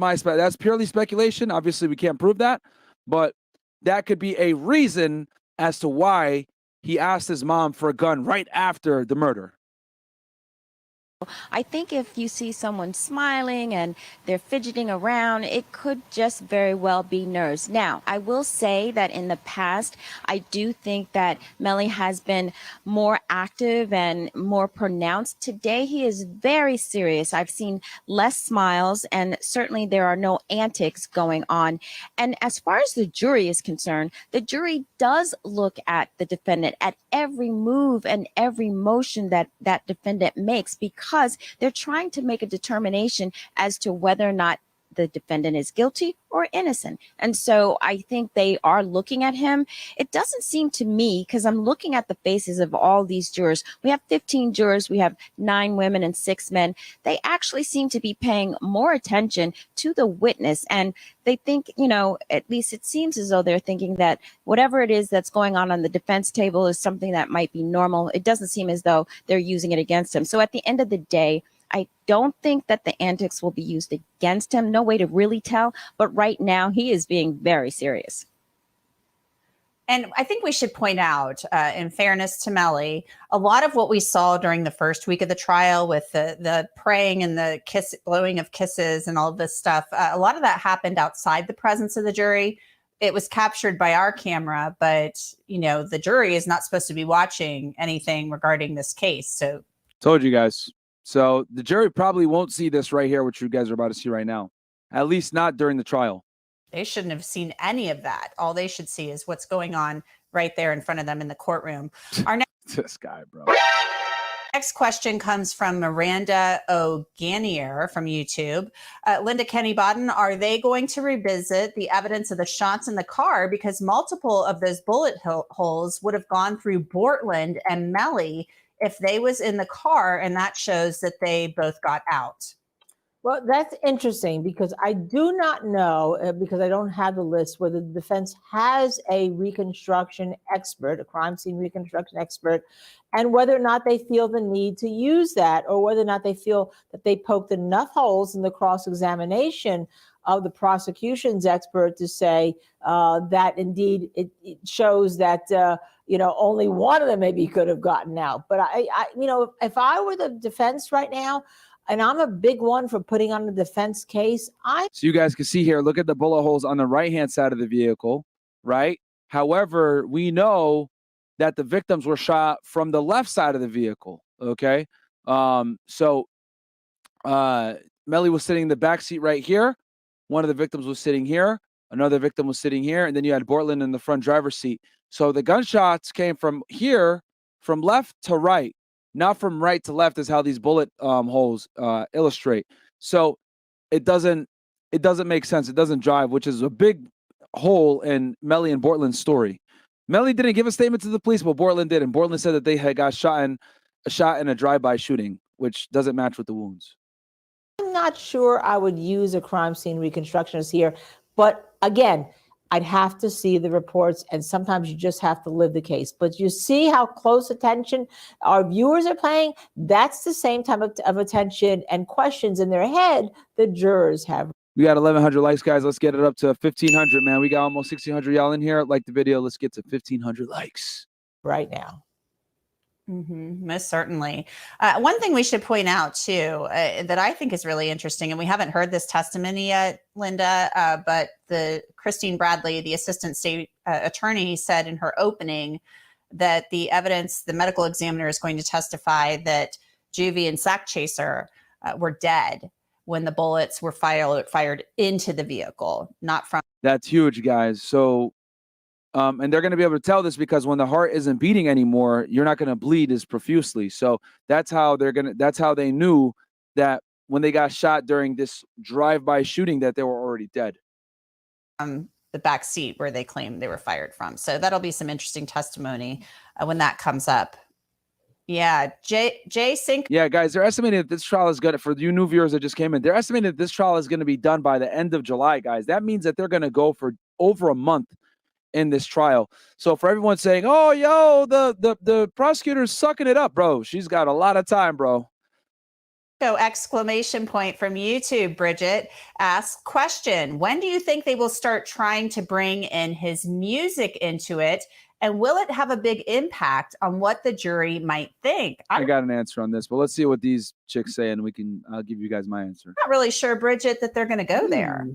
purely speculation. Obviously, we can't prove that, but that could be a reason as to why he asked his mom for a gun right after the murder. I think if you see someone smiling and they're fidgeting around, it could just very well be nerves. Now, I will say that in the past, I do think that Melly has been more active and more pronounced. Today, he is very serious. I've seen less smiles, and certainly there are no antics going on. And as far as the jury is concerned, the jury does look at the defendant at every move and every motion that that defendant makes, because they're trying to make a determination as to whether or not the defendant is guilty or innocent. And so I think they are looking at him. It doesn't seem to me, because I'm looking at the faces of all these jurors. We have 15 jurors. We have 9 women and 6 men. They actually seem to be paying more attention to the witness. And they think, at least it seems as though they're thinking that whatever it is that's going on the defense table is something that might be normal. It doesn't seem as though they're using it against him. So at the end of the day, I don't think that the antics will be used against him. No way to really tell. But right now, he is being very serious. And I think we should point out, in fairness to Melly, a lot of what we saw during the first week of the trial with the praying and the blowing of kisses and all of this stuff, a lot of that happened outside the presence of the jury. It was captured by our camera, but, the jury is not supposed to be watching anything regarding this case. So, told you guys. So the jury probably won't see this right here, which you guys are about to see right now. At least not during the trial. they shouldn't have seen any of that. All they should see is what's going on right there in front of them in the courtroom. Our next this guy, bro. Next question comes from Miranda O'Ganier from YouTube. Linda Kenny Bodden, are they going to revisit the evidence of the shots in the car? Because multiple of those bullet holes would have gone through Bortlen and Melly if they was in the car, and that shows that they both got out. Well, that's interesting because I do not know, because I don't have the list, whether the defense has a reconstruction expert, a crime scene reconstruction expert, and whether or not they feel the need to use that, or whether or not they feel that they poked enough holes in the cross-examination of the prosecution's expert to say that indeed it shows that only one of them maybe could have gotten out. But I if I were the defense right now, and I'm a big one for putting on the defense case, So you guys can see here, look at the bullet holes on the right-hand side of the vehicle, right? However, we know that the victims were shot from the left side of the vehicle, okay? Melly was sitting in the back seat right here. One of the victims was sitting here. Another victim was sitting here. And then you had Bortlen in the front driver's seat. So the gunshots came from here, from left to right, not from right to left, is how these bullet holes illustrate. So it doesn't make sense. It doesn't jive, which is a big hole in Melly and Bortlen's story. Melly didn't give a statement to the police, but Bortlen did. And Bortlen said that they had got shot in a drive-by shooting, which doesn't match with the wounds. I'm not sure I would use a crime scene reconstructionist here, but again, I'd have to see the reports, and sometimes you just have to live the case. But you see how close attention our viewers are paying? That's the same type of attention and questions in their head the jurors have. We got 1,100 likes, guys. Let's get it up to 1,500, man. We got almost 1,600 y'all in here. Like the video. Let's get to 1,500 likes right now. Most certainly. One thing we should point out too that I think is really interesting, and we haven't heard this testimony yet, Linda, but Christine Bradley, the assistant state attorney, said in her opening that the evidence, the medical examiner is going to testify that Juvie and Sack Chaser were dead when the bullets were fired into the vehicle, not from. That's huge, guys. So. And they're going to be able to tell this because when the heart isn't beating anymore, you're not going to bleed as profusely. So that's how they knew that when they got shot during this drive-by shooting that they were already dead. The back seat where they claim they were fired from. So that'll be some interesting testimony when that comes up. Yeah, Jay Sink. Yeah, guys, they're estimating that this trial is going to, for you new viewers that just came in, they're estimating that this trial is going to be done by the end of July, guys. That means that they're going to go for over a month in this trial. So for everyone saying, oh, yo, the prosecutor's sucking it up, bro, she's got a lot of time, bro. So exclamation point from YouTube. Bridget asks, question, when do you think they will start trying to bring in his music into it? And will it have a big impact on what the jury might think? I got an answer on this, but let's see what these chicks say and I'll give you guys my answer. Not really sure, Bridget, that they're going to go there.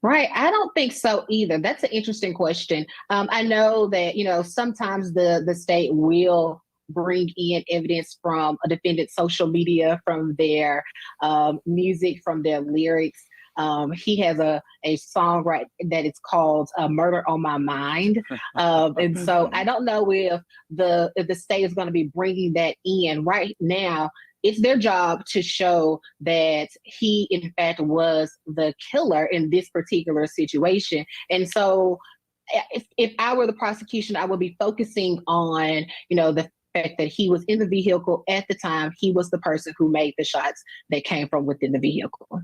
Right. I don't think so either. That's an interesting question. I know that, sometimes the state will bring in evidence from a defendant's social media, from their music, from their lyrics. He has a song that it's called Murder on My Mind. And so I don't know if the state is going to be bringing that in right now. It's their job to show that he, in fact, was the killer in this particular situation. And so if I were the prosecution, I would be focusing on, the fact that he was in the vehicle at the time. He was the person who made the shots that came from within the vehicle.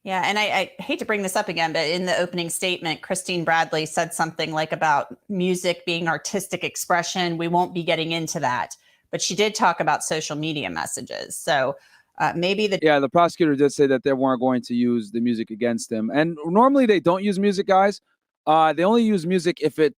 Yeah, and I hate to bring this up again, but in the opening statement, Christine Bradley said something like about music being artistic expression. We won't be getting into that. But she did talk about social media messages. So maybe the prosecutor did say that they weren't going to use the music against him. And normally they don't use music, guys. They only use music if it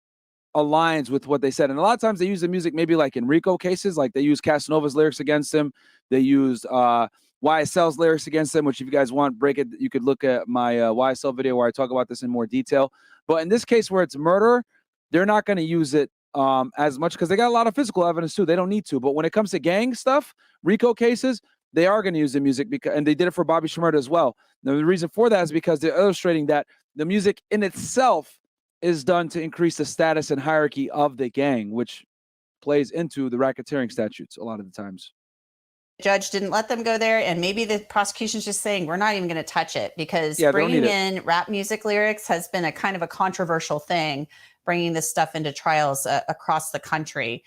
aligns with what they said. And a lot of times they use the music maybe like in RICO cases, like they use Casanova's lyrics against him. They used YSL's lyrics against him, which if you guys want, break it, you could look at my YSL video where I talk about this in more detail. But in this case where it's murder, they're not going to use it as much because they got a lot of physical evidence too. They don't need to. But when it comes to gang stuff, RICO cases, they are going to use the music and they did it for Bobby Shmurda as well. Now, the reason for that is because they're illustrating that the music in itself is done to increase the status and hierarchy of the gang, which plays into the racketeering statutes a lot of the times. the judge didn't let them go there, and maybe the prosecution's just saying we're not even going to touch it because bringing in rap music lyrics has been a kind of a controversial thing, bringing this stuff into trials across the country.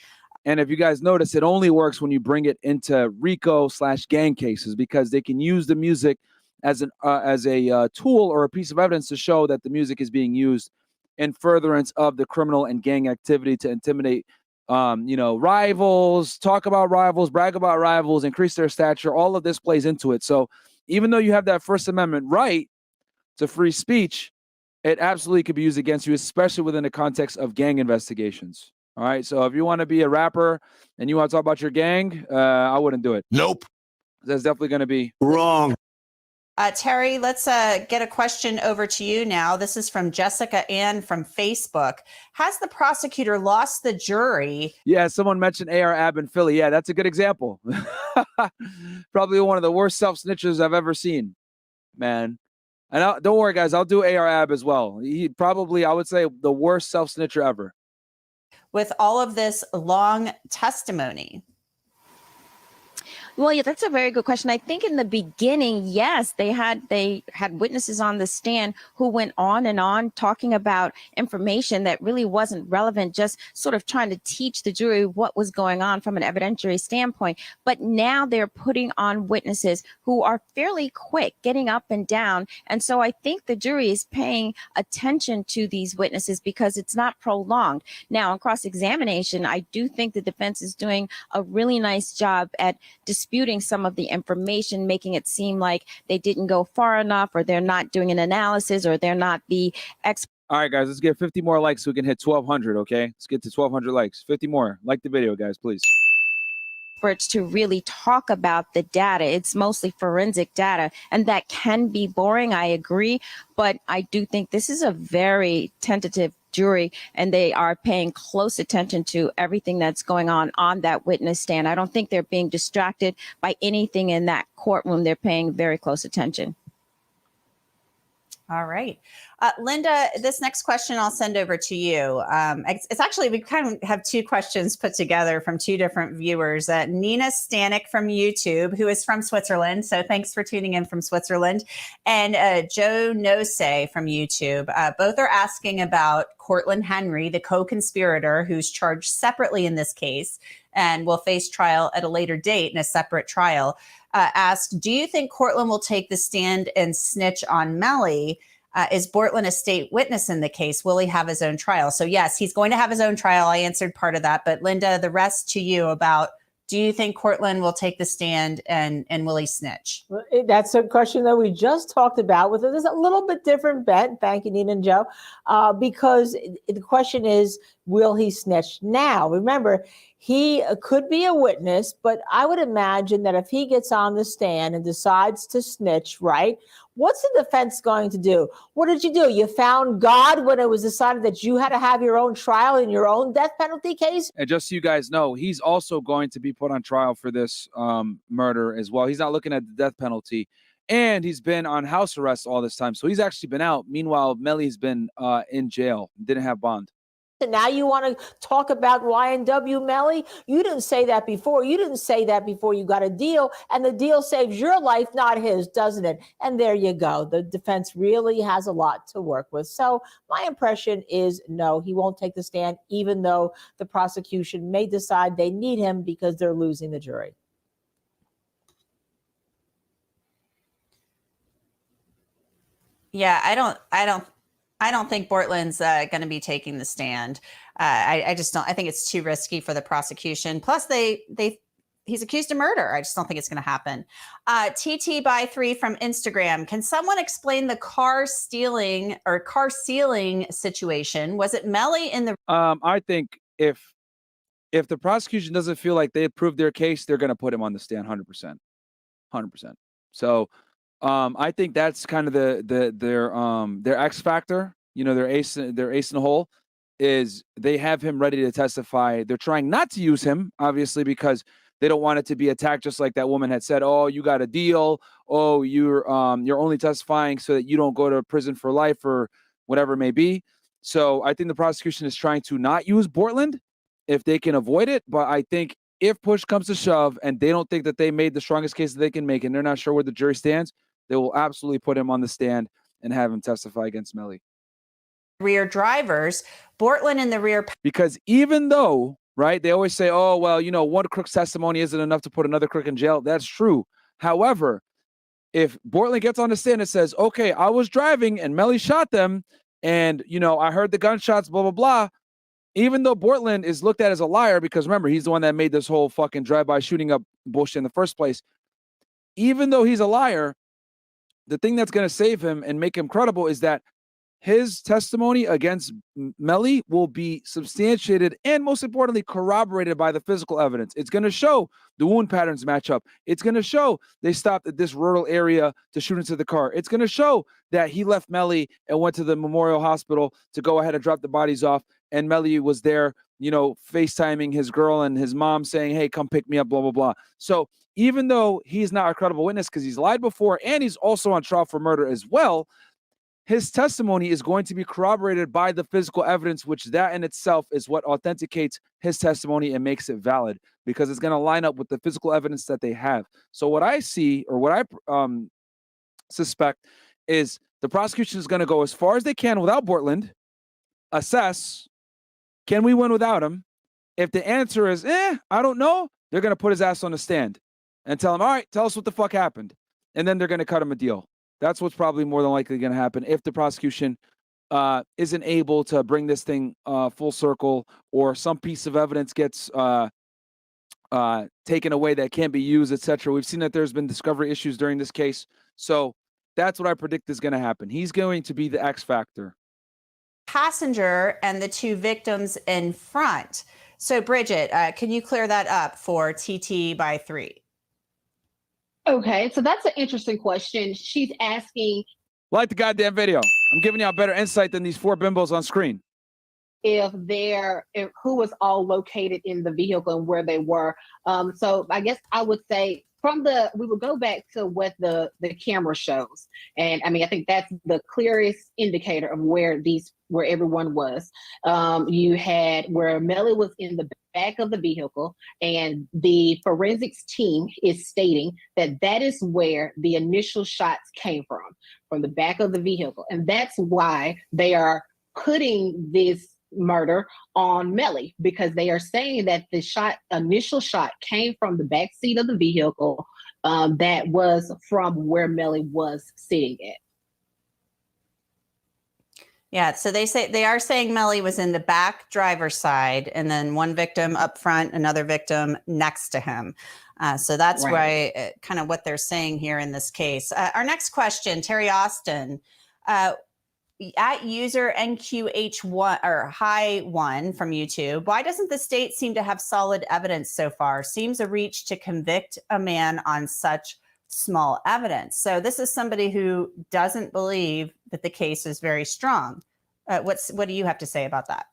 And if you guys notice, it only works when you bring it into RICO/gang cases because they can use the music as a tool or a piece of evidence to show that the music is being used in furtherance of the criminal and gang activity to intimidate, rivals, talk about rivals, brag about rivals, increase their stature. All of this plays into it. So even though you have that First Amendment right to free speech, it absolutely could be used against you, especially within the context of gang investigations. All right. So if you want to be a rapper and you want to talk about your gang, I wouldn't do it. Nope. That's definitely going to be wrong. Terry, let's get a question over to you now. This is from Jessica Ann from Facebook. Has the prosecutor lost the jury? Yeah, someone mentioned AR Ab in Philly. Yeah, that's a good example. Probably one of the worst self-snitchers I've ever seen, man. And don't worry, guys, I'll do AR Ab as well. He probably, I would say, the worst self-snitcher ever. With all of this long testimony. Well, yeah, that's a very good question. I think in the beginning, yes, they had witnesses on the stand who went on and on talking about information that really wasn't relevant, just sort of trying to teach the jury what was going on from an evidentiary standpoint. But now they're putting on witnesses who are fairly quick, getting up and down. And so I think the jury is paying attention to these witnesses because it's not prolonged. Now, on cross-examination, I do think the defense is doing a really nice job at disputing some of the information, making it seem like they didn't go far enough, or they're not doing an analysis, or they're not the expert. All right, guys, let's get 50 more likes so we can hit 1,200, okay? Let's get to 1,200 likes. 50 more. Like the video, guys, please. Experts to really talk about the data. It's mostly forensic data, and that can be boring. I agree, but I do think this is a very tentative jury, and they are paying close attention to everything that's going on that witness stand. I don't think they're being distracted by anything in that courtroom. They're paying very close attention. All right. Linda, this next question I'll send over to you. It's actually, we kind of have two questions put together from two different viewers. Nina Stanek from YouTube, who is from Switzerland. So thanks for tuning in from Switzerland. And Joe Nose from YouTube. Both are asking about Cortland Henry, the co-conspirator who's charged separately in this case and will face trial at a later date in a separate trial. Asked, do you think Cortland will take the stand and snitch on Melly? Is Bortlen a state witness in the case? Will he have his own trial? So yes, he's going to have his own trial. I answered part of that, but Linda, the rest to you about, do you think Cortland will take the stand and will he snitch? Well, that's a question that we just talked about with this a little bit different bet. Thank you, Nina and Joe, because the question is, will he snitch now? Remember, he could be a witness, but I would imagine that if he gets on the stand and decides to snitch, right? What's the defense going to do? What did you do? You found God when it was decided that you had to have your own trial in your own death penalty case? And just so you guys know, he's also going to be put on trial for this murder as well. He's not looking at the death penalty. And he's been on house arrest all this time. So he's actually been out. Meanwhile, Melly's been in jail, didn't have bond. And now you want to talk about YNW Melly? You didn't say that before. You didn't say that before you got a deal, and the deal saves your life, not his, doesn't it? And there you go. The defense really has a lot to work with. So my impression is no, he won't take the stand, even though the prosecution may decide they need him because they're losing the jury. Yeah, I don't think Bortlen's going to be taking the stand. I just don't. I think it's too risky for the prosecution. Plus, he's accused of murder. I just don't think it's going to happen. TT by 3 from Instagram. Can someone explain the car stealing or car sealing situation? Was it Melly in the? I think if the prosecution doesn't feel like they proved their case, they're going to put him on the stand 100%. So. I think that's kind of their X factor, you know, their ace in the hole is they have him ready to testify. They're trying not to use him, obviously, because they don't want it to be attacked just like that woman had said, oh, you got a deal. Oh, you're only testifying so that you don't go to prison for life or whatever it may be. So I think the prosecution is trying to not use Bortlen if they can avoid it. But I think if push comes to shove and they don't think that they made the strongest case that they can make and they're not sure where the jury stands, they will absolutely put him on the stand and have him testify against Melly. Rear drivers, Bortlen in the rear. Because even though, right, they always say, oh, well, you know, one crook's testimony isn't enough to put another crook in jail. That's true. However, if Bortlen gets on the stand and says, okay, I was driving and Melly shot them and, you know, I heard the gunshots, blah, blah, blah. Even though Bortlen is looked at as a liar, because remember, he's the one that made this whole fucking drive-by shooting up bullshit in the first place. Even though he's a liar, the thing that's going to save him and make him credible is that his testimony against Melly will be substantiated and, most importantly, corroborated by the physical evidence. It's going to show the wound patterns match up. It's going to show they stopped at this rural area to shoot into the car. It's going to show that he left Melly and went to the Memorial Hospital to go ahead and drop the bodies off, and Melly was there, you know, FaceTiming his girl and his mom saying, hey, come pick me up, blah, blah, blah. So even though he's not a credible witness because he's lied before and he's also on trial for murder as well, his testimony is going to be corroborated by the physical evidence, which that in itself is what authenticates his testimony and makes it valid, because it's going to line up with the physical evidence that they have. So what I see, or what I suspect, is the prosecution is going to go as far as they can without Bortlen, assess, can we win without him? If the answer is, I don't know, they're going to put his ass on the stand and tell him, all right, tell us what the fuck happened. And then they're going to cut him a deal. That's what's probably more than likely going to happen if the prosecution isn't able to bring this thing full circle, or some piece of evidence gets taken away that can't be used, etc. We've seen that there's been discovery issues during this case. So that's what I predict is going to happen. He's going to be the X factor. Passenger and the two victims in front. So Bridget, can you clear that up for TT by 3? Okay, so that's an interesting question. She's asking, like the goddamn video. I'm giving y'all better insight than these 4 bimbos on screen. if who was all located in the vehicle and where they were. So I guess I would say we would go back to what the camera shows. And I mean, I think that's the clearest indicator of where everyone was. You had where Melly was in the back of the vehicle, and the forensics team is stating that is where the initial shots came from the back of the vehicle. And that's why they are putting this murder on Melly, because they are saying that the initial shot came from the back seat of the vehicle, that was from where Melly was sitting at. Yeah, so they are saying Melly was in the back driver's side, and then one victim up front, another victim next to him. So that's why kind of what they're saying here in this case. Our next question, Terry Austin, at user NQH1 or High One from YouTube. Why doesn't the state seem to have solid evidence so far? Seems a reach to convict a man on such small evidence. So this is somebody who doesn't believe that the case is very strong. What do you have to say about that?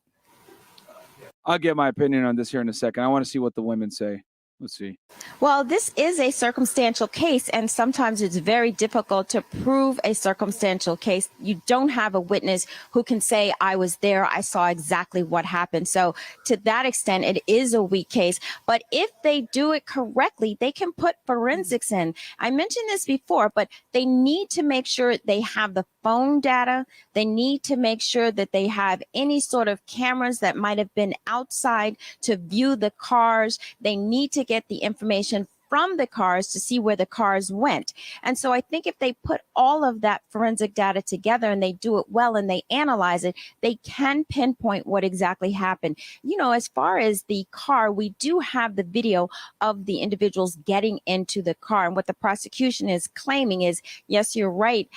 I'll get my opinion on this here in a second. I want to see what the women say. Let's see. Well, this is a circumstantial case, and sometimes it's very difficult to prove a circumstantial case. You don't have a witness who can say, I was there, I saw exactly what happened. So to that extent, it is a weak case. But if they do it correctly, they can put forensics in. I mentioned this before, but they need to make sure they have the phone data. They need to make sure that they have any sort of cameras that might have been outside to view the cars. They need to get the information from the cars to see where the cars went. And so I think if they put all of that forensic data together and they do it well and they analyze it, they can pinpoint what exactly happened. You know, as far as the car, we do have the video of the individuals getting into the car. And what the prosecution is claiming is, yes, you're right.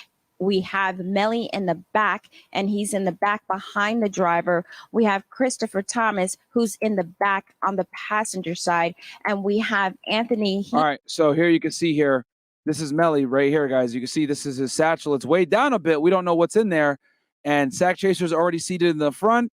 We have Melly in the back, and he's in the back behind the driver. We have Christopher Thomas, who's in the back on the passenger side. And we have Anthony. All right, so here you can see here, this is Melly right here, guys. You can see this is his satchel. It's way down a bit. We don't know what's in there. And Sack Chaser's already seated in the front.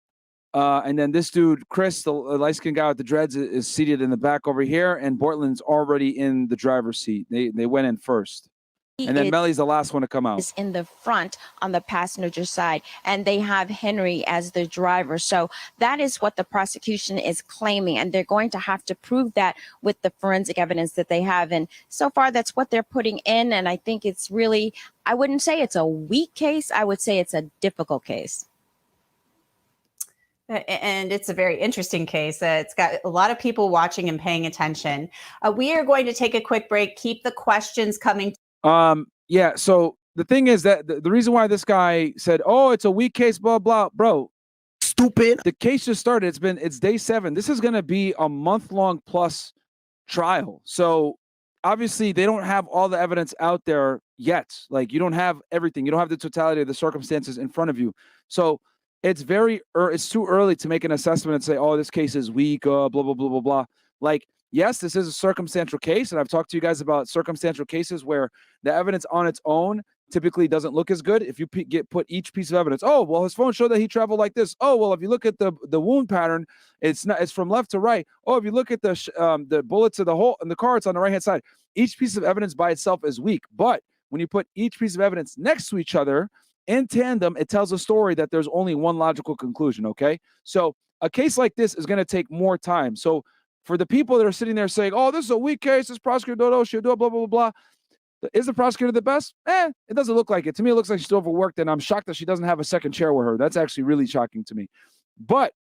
And then this dude, Chris, the light-skinned guy with the dreads, is seated in the back over here. And Bortlen's already in the driver's seat. They went in first. And then Melly's the last one to come out. Is in the front on the passenger side, and they have Henry as the driver. So that is what the prosecution is claiming, and they're going to have to prove that with the forensic evidence that they have. And so far, that's what they're putting in. And I think it's really, I wouldn't say it's a weak case. I would say it's a difficult case. And it's a very interesting case. It's got a lot of people watching and paying attention. We are going to take a quick break. Keep the questions coming. Yeah, so the thing is that the reason why this guy said, oh, it's a weak case, blah, blah, bro, stupid. The case just started. It's day 7. This is going to be a month-long plus trial. So obviously they don't have all the evidence out there yet. Like you don't have everything. You don't have the totality of the circumstances in front of you. So it's it's too early to make an assessment and say, oh, this case is weak, blah, blah, blah, blah, blah. Like, yes, this is a circumstantial case. And I've talked to you guys about circumstantial cases where the evidence on its own typically doesn't look as good. If you put each piece of evidence, oh, well, his phone showed that he traveled like this. Oh, well, if you look at the wound pattern, it's from left to right. Oh, if you look at the bullets of the hole in the car, it's on the right-hand side. Each piece of evidence by itself is weak. But when you put each piece of evidence next to each other in tandem, it tells a story that there's only one logical conclusion, okay? So a case like this is going to take more time. So for the people that are sitting there saying, oh, this is a weak case, this prosecutor should do it, blah, blah, blah, blah. Is the prosecutor the best? It doesn't look like it. To me, it looks like she's overworked, and I'm shocked that she doesn't have a second chair with her. That's actually really shocking to me. But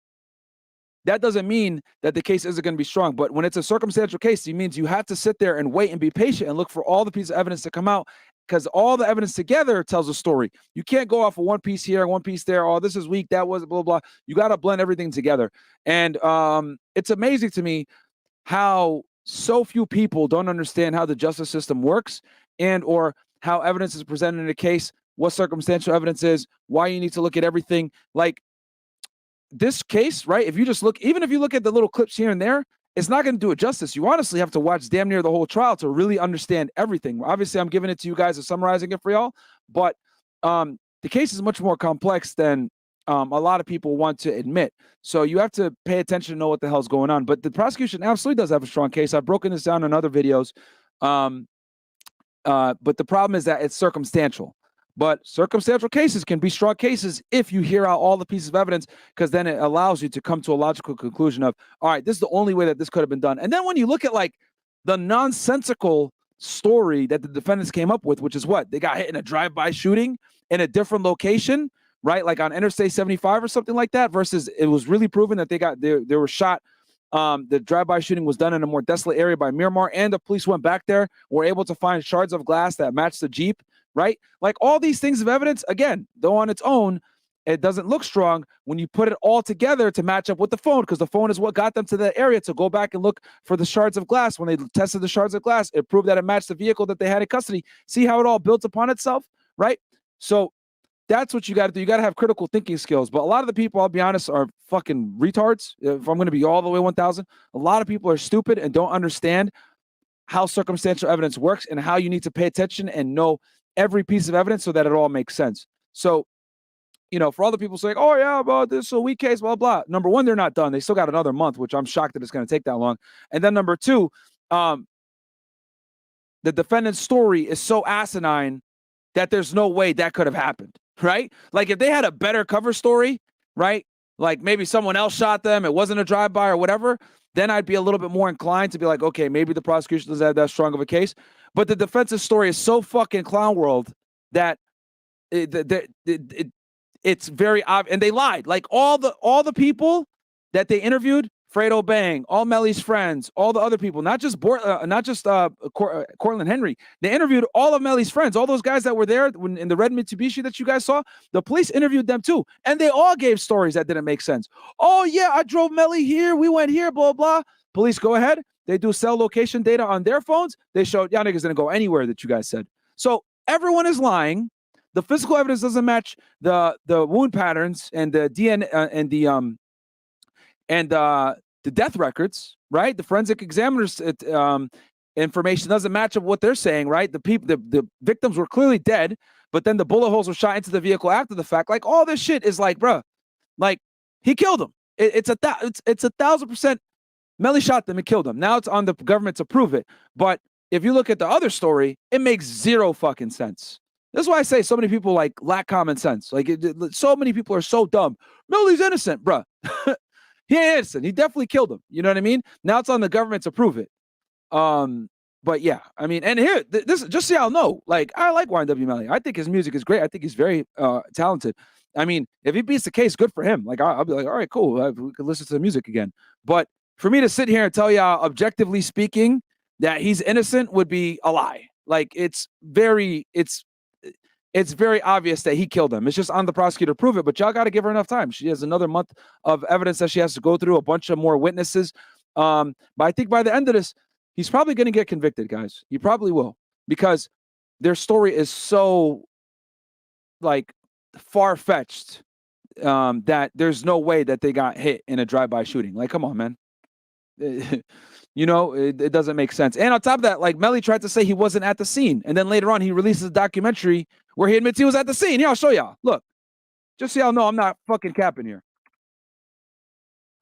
that doesn't mean that the case isn't going to be strong. But when it's a circumstantial case, it means you have to sit there and wait and be patient and look for all the pieces of evidence to come out, because all the evidence together tells a story. You can't go off of one piece here, one piece there. Oh, this is weak. That was blah, blah. You got to blend everything together. And it's amazing to me how so few people don't understand how the justice system works and or how evidence is presented in a case, what circumstantial evidence is, why you need to look at everything. Like this case, right? If you just look, even if you look at the little clips here and there, it's not going to do it justice. You honestly have to watch damn near the whole trial to really understand everything. Obviously, I'm giving it to you guys and summarizing it for y'all, but the case is much more complex than a lot of people want to admit. So you have to pay attention to know what the hell's going on. But the prosecution absolutely does have a strong case. I've broken this down in other videos. But the problem is that it's circumstantial. But circumstantial cases can be strong cases if you hear out all the pieces of evidence, because then it allows you to come to a logical conclusion of, all right, this is the only way that this could have been done. And then when you look at like the nonsensical story that the defendants came up with, which is what? They got hit in a drive-by shooting in a different location, right? Like on Interstate 75 or something like that, versus it was really proven that they were shot. The drive-by shooting was done in a more desolate area by Miramar, and the police went back there, were able to find shards of glass that matched the Jeep, right? Like all these things of evidence, again, though on its own, it doesn't look strong when you put it all together to match up with the phone, because the phone is what got them to that area to go back and look for the shards of glass. When they tested the shards of glass, it proved that it matched the vehicle that they had in custody. See how it all built upon itself, right? So that's what you got to do. You got to have critical thinking skills. But a lot of the people, I'll be honest, are fucking retards. If I'm going to be all the way 1,000, a lot of people are stupid and don't understand how circumstantial evidence works and how you need to pay attention and know every piece of evidence so that it all makes sense. So, you know, for all the people saying, oh, yeah, but this is a weak case, blah, blah. Number one, they're not done. They still got another month, which I'm shocked that it's going to take that long. And then number two, the defendant's story is so asinine that there's no way that could have happened, right? Like if they had a better cover story, right? Like maybe someone else shot them, it wasn't a drive-by or whatever, then I'd be a little bit more inclined to be like, okay, maybe the prosecution doesn't have that strong of a case. But the defense's story is so fucking clown world that it's very obvious. And they lied. Like all the people that they interviewed, Fredo Bang, all Melly's friends, all the other people, not just Cortland Henry. They interviewed all of Melly's friends, all those guys that were there in the red Mitsubishi that you guys saw. The police interviewed them too, and they all gave stories that didn't make sense. Oh yeah, I drove Melly here, we went here, blah blah. Police go ahead. They do cell location data on their phones. They show y'all niggas didn't go anywhere that you guys said. So everyone is lying. The physical evidence doesn't match the wound patterns and the DNA and the death records, right? The forensic examiner's information doesn't match up what they're saying, right? The victims were clearly dead, but then the bullet holes were shot into the vehicle after the fact. Like all this shit is like, bruh, like he killed him. It's 1,000%. Melly shot them and killed them. Now it's on the government to prove it. But if you look at the other story, it makes zero fucking sense. That's why I say so many people like lack common sense. Like so many people are so dumb. Melly's innocent, bruh. He ain't innocent. He definitely killed him. You know what I mean? Now it's on the government to prove it. But yeah, I mean, and here, this just so y'all know, like I like YNW Melly. I think his music is great. I think he's very talented. I mean, if he beats the case, good for him. Like I'll be like, all right, cool. We could listen to the music again. But for me to sit here and tell y'all, objectively speaking, that he's innocent would be a lie. Like it's very obvious that he killed him. It's just on the prosecutor to prove it, but y'all got to give her enough time. She has another month of evidence that she has to go through, a bunch of more witnesses. But I think by the end of this, He's probably going to get convicted, guys. He probably will, because their story is so like far-fetched that there's no way that they got hit in a drive-by shooting. Like, come on, man. It doesn't make sense. And on top of that, like, Melly tried to say he wasn't at the scene, and then later on he releases a documentary where he admits he was at the scene. Here, I'll show y'all. Look, just so y'all know I'm not fucking capping here.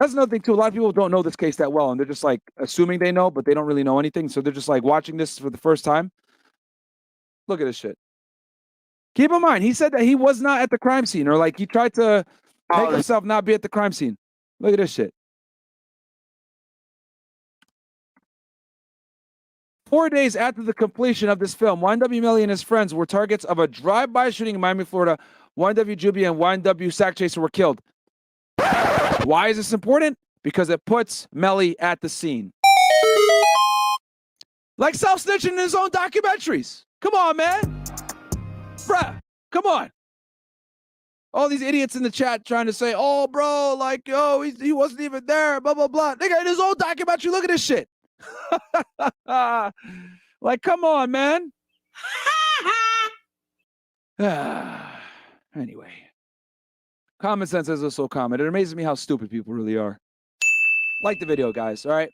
That's another thing, too. A lot of people don't know this case that well, and they're just, like, assuming they know, but they don't really know anything. So they're just, like, watching this for the first time. Look at this shit. Keep in mind, he said that he was not at the crime scene, or, like, he tried to make himself not be at the crime scene. Look at this shit. 4 days after the completion of this film, YNW Melly and his friends were targets of a drive-by shooting in Miami, Florida. YNW Juby and YNW Sack Chaser were killed. Why is this important? Because it puts Melly at the scene. Like self-snitching in his own documentaries. Come on, man. Bruh, come on. All these idiots in the chat trying to say, oh, bro, like, oh, he wasn't even there, blah, blah, blah. Nigga, in his own documentary, look at this shit. Like, come on, man. Anyway. Common sense is so common. It amazes me how stupid people really are. Like the video, guys. All right.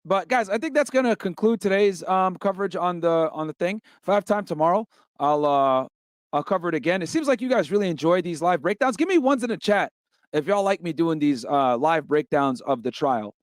But guys, I think that's gonna conclude today's coverage on the thing. If I have time tomorrow, I'll cover it again. It seems like you guys really enjoy these live breakdowns. Give me ones in the chat if y'all like me doing these live breakdowns of the trial.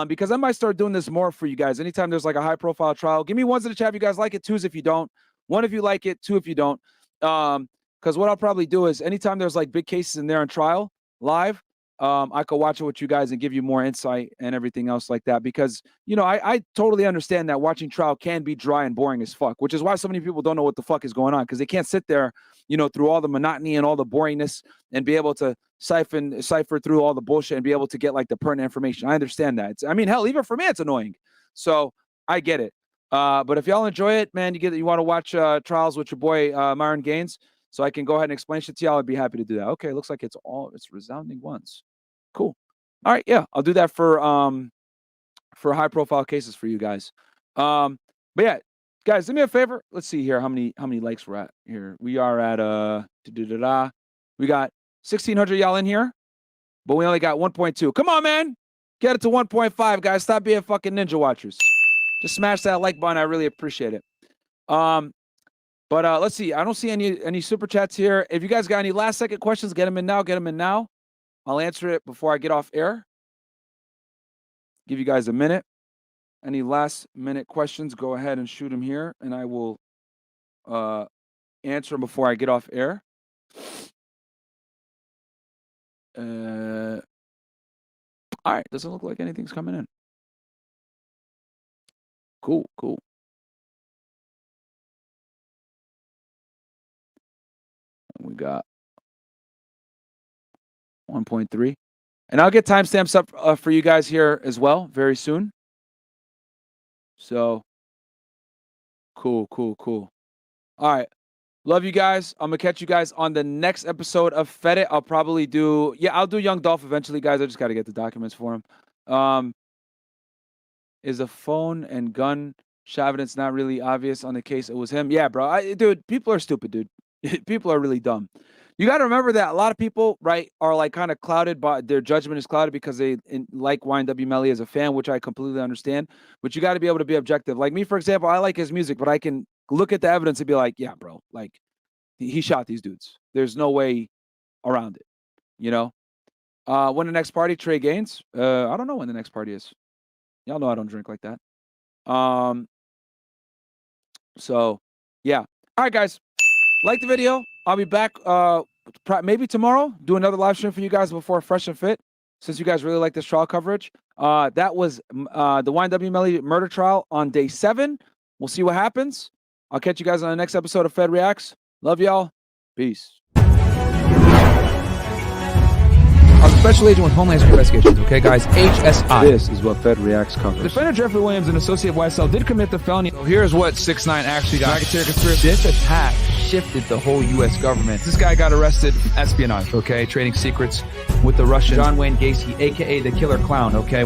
Because I might start doing this more for you guys. Anytime there's like a high profile trial, give me ones in the chat if you guys like it, twos if you don't. One if you like it, two if you don't. Because what I'll probably do is anytime there's like big cases in there on trial live, I could watch it with you guys and give you more insight and everything else like that. Because, you know, I totally understand that watching trial can be dry and boring as fuck, which is why so many people don't know what the fuck is going on, because they can't sit there, you know, through all the monotony and all the boringness and be able to cipher through all the bullshit and be able to get like the pertinent information. I understand that. I mean, hell, even for me, it's annoying. So I get it. But if y'all enjoy it, man, you want to watch trials with your boy Myron Gaines, so I can go ahead and explain shit to y'all, I'd be happy to do that. Okay, looks like it's resounding ones. Cool. All right, yeah, I'll do that for high profile cases for you guys. But yeah, guys, do me a favor. Let's see here how many likes we're at here. We are at we got 1,600 y'all in here, but we only got 1.2. Come on, man. Get it to 1.5, guys. Stop being fucking ninja watchers. Just smash that like button. I really appreciate it. But let's see. I don't see any super chats here. If you guys got any last second questions, get them in now. Get them in now. I'll answer it before I get off air. Give you guys a minute. Any last minute questions, go ahead and shoot them here, and I will answer them before I get off air. All right. Doesn't look like anything's coming in. Cool. We got 1.3. And I'll get timestamps up for you guys here as well very soon. So, cool. All right. Love you guys. I'm going to catch you guys on the next episode of Fed It. I'll probably do, I'll do Young Dolph eventually, guys. I just got to get the documents for him. Is a phone and gun shot evidence not really obvious on the case? It was him. Yeah, bro. Dude, people are stupid, dude. People are really dumb. You got to remember that a lot of people, right, are like kind of clouded by their judgment is clouded because they like YNW Melly as a fan, which I completely understand. But you got to be able to be objective. Like me, for example, I like his music, but I can look at the evidence and be like, yeah, bro, like he shot these dudes. There's no way around it, you know? When the next party, Trey Gaines? I don't know when the next party is. Y'all know I don't drink like that. So, yeah. All right, guys. Like the video. I'll be back maybe tomorrow. Do another live stream for you guys before Fresh and Fit, since you guys really like this trial coverage. That was the YNW Melly murder trial on day 7. We'll see what happens. I'll catch you guys on the next episode of Fed Reacts. Love y'all. Peace. I'm a special agent with Homeland Security Investigations, okay, guys? HSI. This is what Fed Reacts covers. Defender Jeffrey Williams, an associate of YSL, did commit the felony. So here's what 6ix9ine actually got. This attack shifted the whole U.S. government. This guy got arrested for espionage, okay? Trading secrets with the Russian John Wayne Gacy, a.k.a. the Killer Clown, okay?